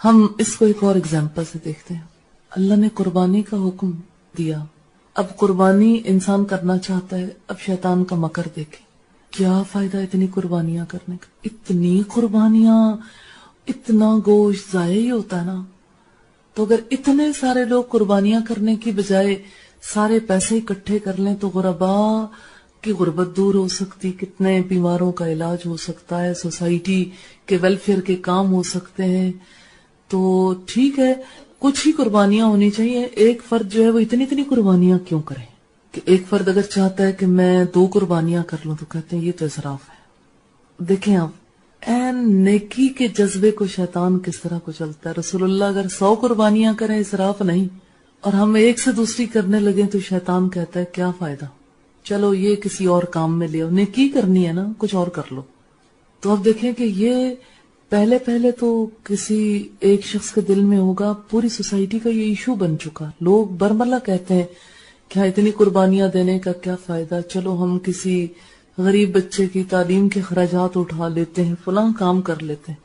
ہم اس کو ایک اور اگزامپل سے دیکھتے ہیں. اللہ نے قربانی کا حکم دیا، اب قربانی انسان کرنا چاہتا ہے. اب شیطان کا مکر دیکھیں، کیا فائدہ اتنی قربانیاں کرنے کا، اتنی قربانیاں اتنا گوشت ضائع ہی ہوتا ہے نا. تو اگر اتنے سارے لوگ قربانیاں کرنے کی بجائے سارے پیسے اکٹھے کر لیں تو غرباء کی غربت دور ہو سکتی, کتنے بیماروں کا علاج ہو سکتا ہے, سوسائٹی کے ویلفیئر کے کام ہو سکتے ہیں. تو ٹھیک ہے کچھ ہی قربانیاں ہونی چاہیے. ایک فرد جو ہے وہ اتنی قربانیاں کیوں کرے, کہ ایک فرد اگر چاہتا ہے کہ میں 2 قربانیاں کر لوں تو کہتے ہیں یہ تو اسراف ہے. دیکھیں آپ نیکی کے جذبے کو شیطان کس طرح کو چلتا ہے. رسول اللہ اگر 100 قربانیاں کریں اسراف نہیں, اور ہم ایک سے دوسری کرنے لگیں تو شیطان کہتا ہے کیا فائدہ, چلو یہ کسی اور کام میں لے آؤ, نیکی کرنی ہے نا کچھ اور کر لو. تو اب دیکھیں کہ یہ پہلے تو کسی ایک شخص کے دل میں ہوگا, پوری سوسائٹی کا یہ ایشو بن چکا. لوگ برملا کہتے ہیں کیا اتنی قربانیاں دینے کا کیا فائدہ, چلو ہم کسی غریب بچے کی تعلیم کے اخراجات اٹھا لیتے ہیں, فلاں کام کر لیتے ہیں.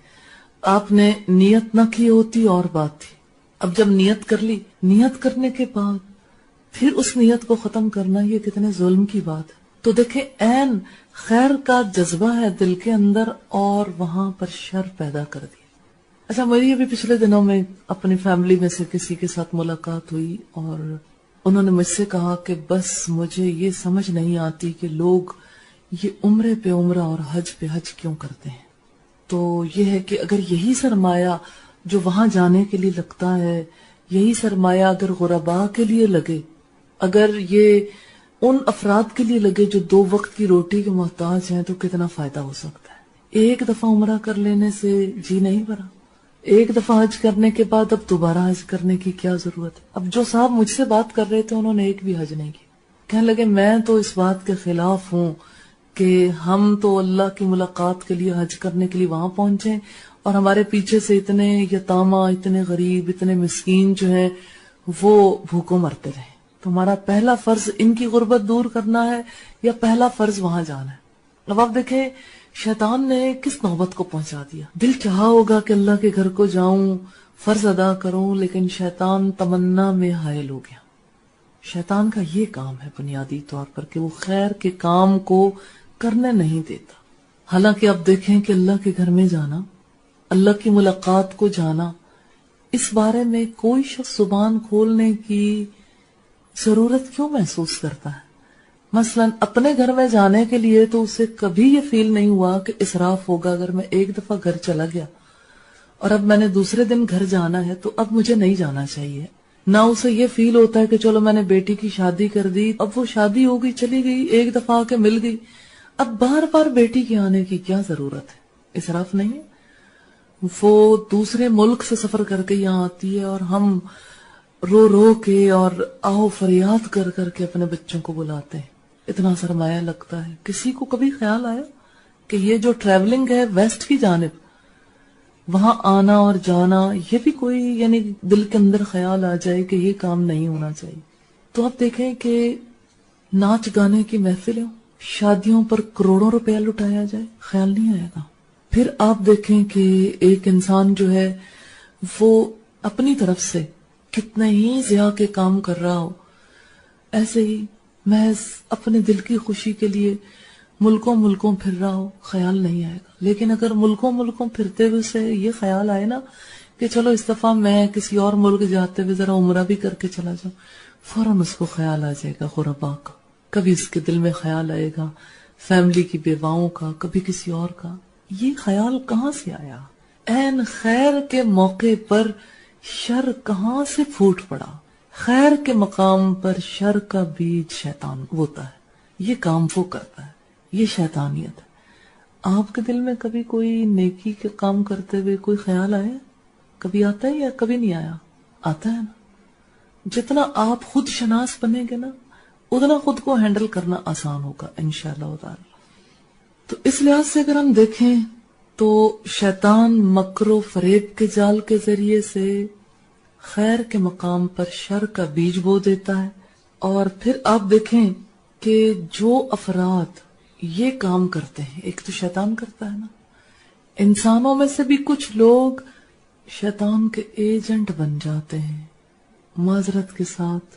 آپ نے نیت نہ کی ہوتی اور بات تھی. اب جب نیت کر لی, نیت کرنے کے بعد پھر اس نیت کو ختم کرنا یہ کتنے ظلم کی بات ہے. تو دیکھیں عین خیر کا جذبہ ہے دل کے اندر اور وہاں پر شر پیدا کر دیا. اچھا میری ابھی پچھلے دنوں میں اپنی فیملی میں سے کسی کے ساتھ ملاقات ہوئی اور انہوں نے مجھ سے کہا کہ بس مجھے یہ سمجھ نہیں آتی کہ لوگ یہ عمرے پہ عمرہ اور حج پہ حج کیوں کرتے ہیں. تو یہ ہے کہ اگر یہی سرمایہ جو وہاں جانے کے لیے لگتا ہے, یہی سرمایہ اگر غرباء کے لیے لگے, اگر یہ ان افراد کے لیے لگے جو 2 وقت کی روٹی کے محتاج ہیں, تو کتنا فائدہ ہو سکتا ہے. ایک دفعہ عمرہ کر لینے سے جی نہیں بھرا, ایک دفعہ حج کرنے کے بعد اب دوبارہ حج کرنے کی کیا ضرورت ہے. اب جو صاحب مجھ سے بات کر رہے تھے انہوں نے ایک بھی حج نہیں کی. کہنے لگے میں تو اس بات کے خلاف ہوں کہ ہم تو اللہ کی ملاقات کے لیے حج کرنے کے لیے وہاں پہنچے اور ہمارے پیچھے سے اتنے یتامہ, اتنے غریب, اتنے مسکین جو ہیں وہ بھوکوں مرتے رہے. تو ہمارا پہلا فرض ان کی غربت دور کرنا ہے یا پہلا فرض وہاں جانا ہے. اب آپ دیکھیں شیطان نے کس نوبت کو پہنچا دیا. دل چاہا ہوگا کہ اللہ کے گھر کو جاؤں, فرض ادا کروں, لیکن شیطان تمنا میں حائل ہو گیا. شیطان کا یہ کام ہے بنیادی طور پر کہ وہ خیر کے کام کو کرنے نہیں دیتا. حالانکہ آپ دیکھیں کہ اللہ کے گھر میں جانا, اللہ کی ملاقات کو جانا, اس بارے میں کوئی شخص زبان کھولنے کی ضرورت کیوں محسوس کرتا ہے. مثلا اپنے گھر میں جانے کے لیے تو اسے کبھی یہ فیل نہیں ہوا کہ اسراف ہوگا اگر میں ایک دفعہ گھر چلا گیا اور اب میں نے دوسرے دن گھر جانا ہے تو اب مجھے نہیں جانا چاہیے. نہ اسے یہ فیل ہوتا ہے کہ چلو میں نے بیٹی کی شادی کر دی, اب وہ شادی ہو گئی, چلی گئی, ایک دفعہ آ کے مل گئی, اب بار بار بیٹی کے آنے کی کیا ضرورت ہے. اسراف نہیں ہے. وہ دوسرے ملک سے سفر کر کے یہاں آتی ہے اور ہم رو رو کے اور آہو فریاد کر کر کے اپنے بچوں کو بلاتے ہیں. اتنا سرمایہ لگتا ہے. کسی کو کبھی خیال آیا کہ یہ جو ٹریولنگ ہے ویسٹ کی جانب, وہاں آنا اور جانا, یہ بھی کوئی یعنی دل کے اندر خیال آ جائے کہ یہ کام نہیں ہونا چاہیے. تو آپ دیکھیں کہ ناچ گانے کی محفلیں, شادیوں پر کروڑوں روپیہ لٹایا جائے, خیال نہیں آئے گا. پھر آپ دیکھیں کہ ایک انسان جو ہے وہ اپنی طرف سے کتنے ہی ضیاء کے کام کر رہا ہو, ایسے ہی محض اپنے دل کی خوشی کے لیے ملکوں پھر رہا ہو, خیال نہیں آئے گا. لیکن اگر ملکوں پھرتے ہوئے سے یہ خیال آئے نا کہ چلو اس دفعہ میں کسی اور ملک جاتے ہوئے ذرا عمرہ بھی کر کے چلا جاؤں, فوراً اس کو خیال آ جائے گا غرباء کا. کبھی اس کے دل میں خیال آئے گا فیملی کی بیواؤں کا, کبھی کسی اور کا. یہ خیال کہاں سے آیا؟ عین خیر کے موقع پر شر کہاں سے پھوٹ پڑا. خیر کے مقام پر شر کا بیج شیطان ہوتا ہے, یہ کام وہ کرتا ہے, یہ شیطانیت ہے. آپ کے دل میں کبھی کوئی نیکی کے کام کرتے ہوئے کوئی خیال آیا؟ کبھی آتا ہے یا کبھی نہیں آیا؟ آتا ہے نا. جتنا آپ خود شناس بنیں گے نا اتنا خود کو ہینڈل کرنا آسان ہوگا انشاءاللہ تعالی. تو اس لحاظ سے اگر ہم دیکھیں تو شیطان مکر و فریب کے جال کے ذریعے سے خیر کے مقام پر شر کا بیج بو دیتا ہے. اور پھر آپ دیکھیں کہ جو افراد یہ کام کرتے ہیں, ایک تو شیطان کرتا ہے نا, انسانوں میں سے بھی کچھ لوگ شیطان کے ایجنٹ بن جاتے ہیں. معذرت کے ساتھ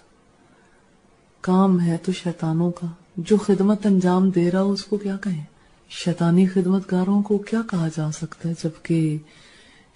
کام ہے تو شیطانوں کا, جو خدمت انجام دے رہا ہو اس کو کیا کہیں, شیطانی خدمت گاروں کو کیا کہا جا سکتا ہے, جبکہ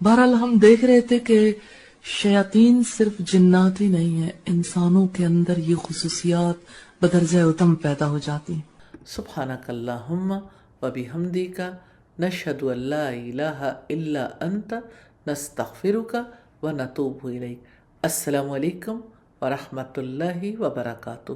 بہرحال ہم دیکھ رہے تھے کہ شیاطین صرف جنات ہی نہیں ہیں، انسانوں کے اندر یہ خصوصیات بدرجہ اتم پیدا ہو جاتی ہیں۔ سبحانک اللہم و بحمدک نشہد ان لا الہ الا انت نستغفرک و نتوب الیک۔ السلام علیکم ورحمۃ اللہ وبرکاتہ۔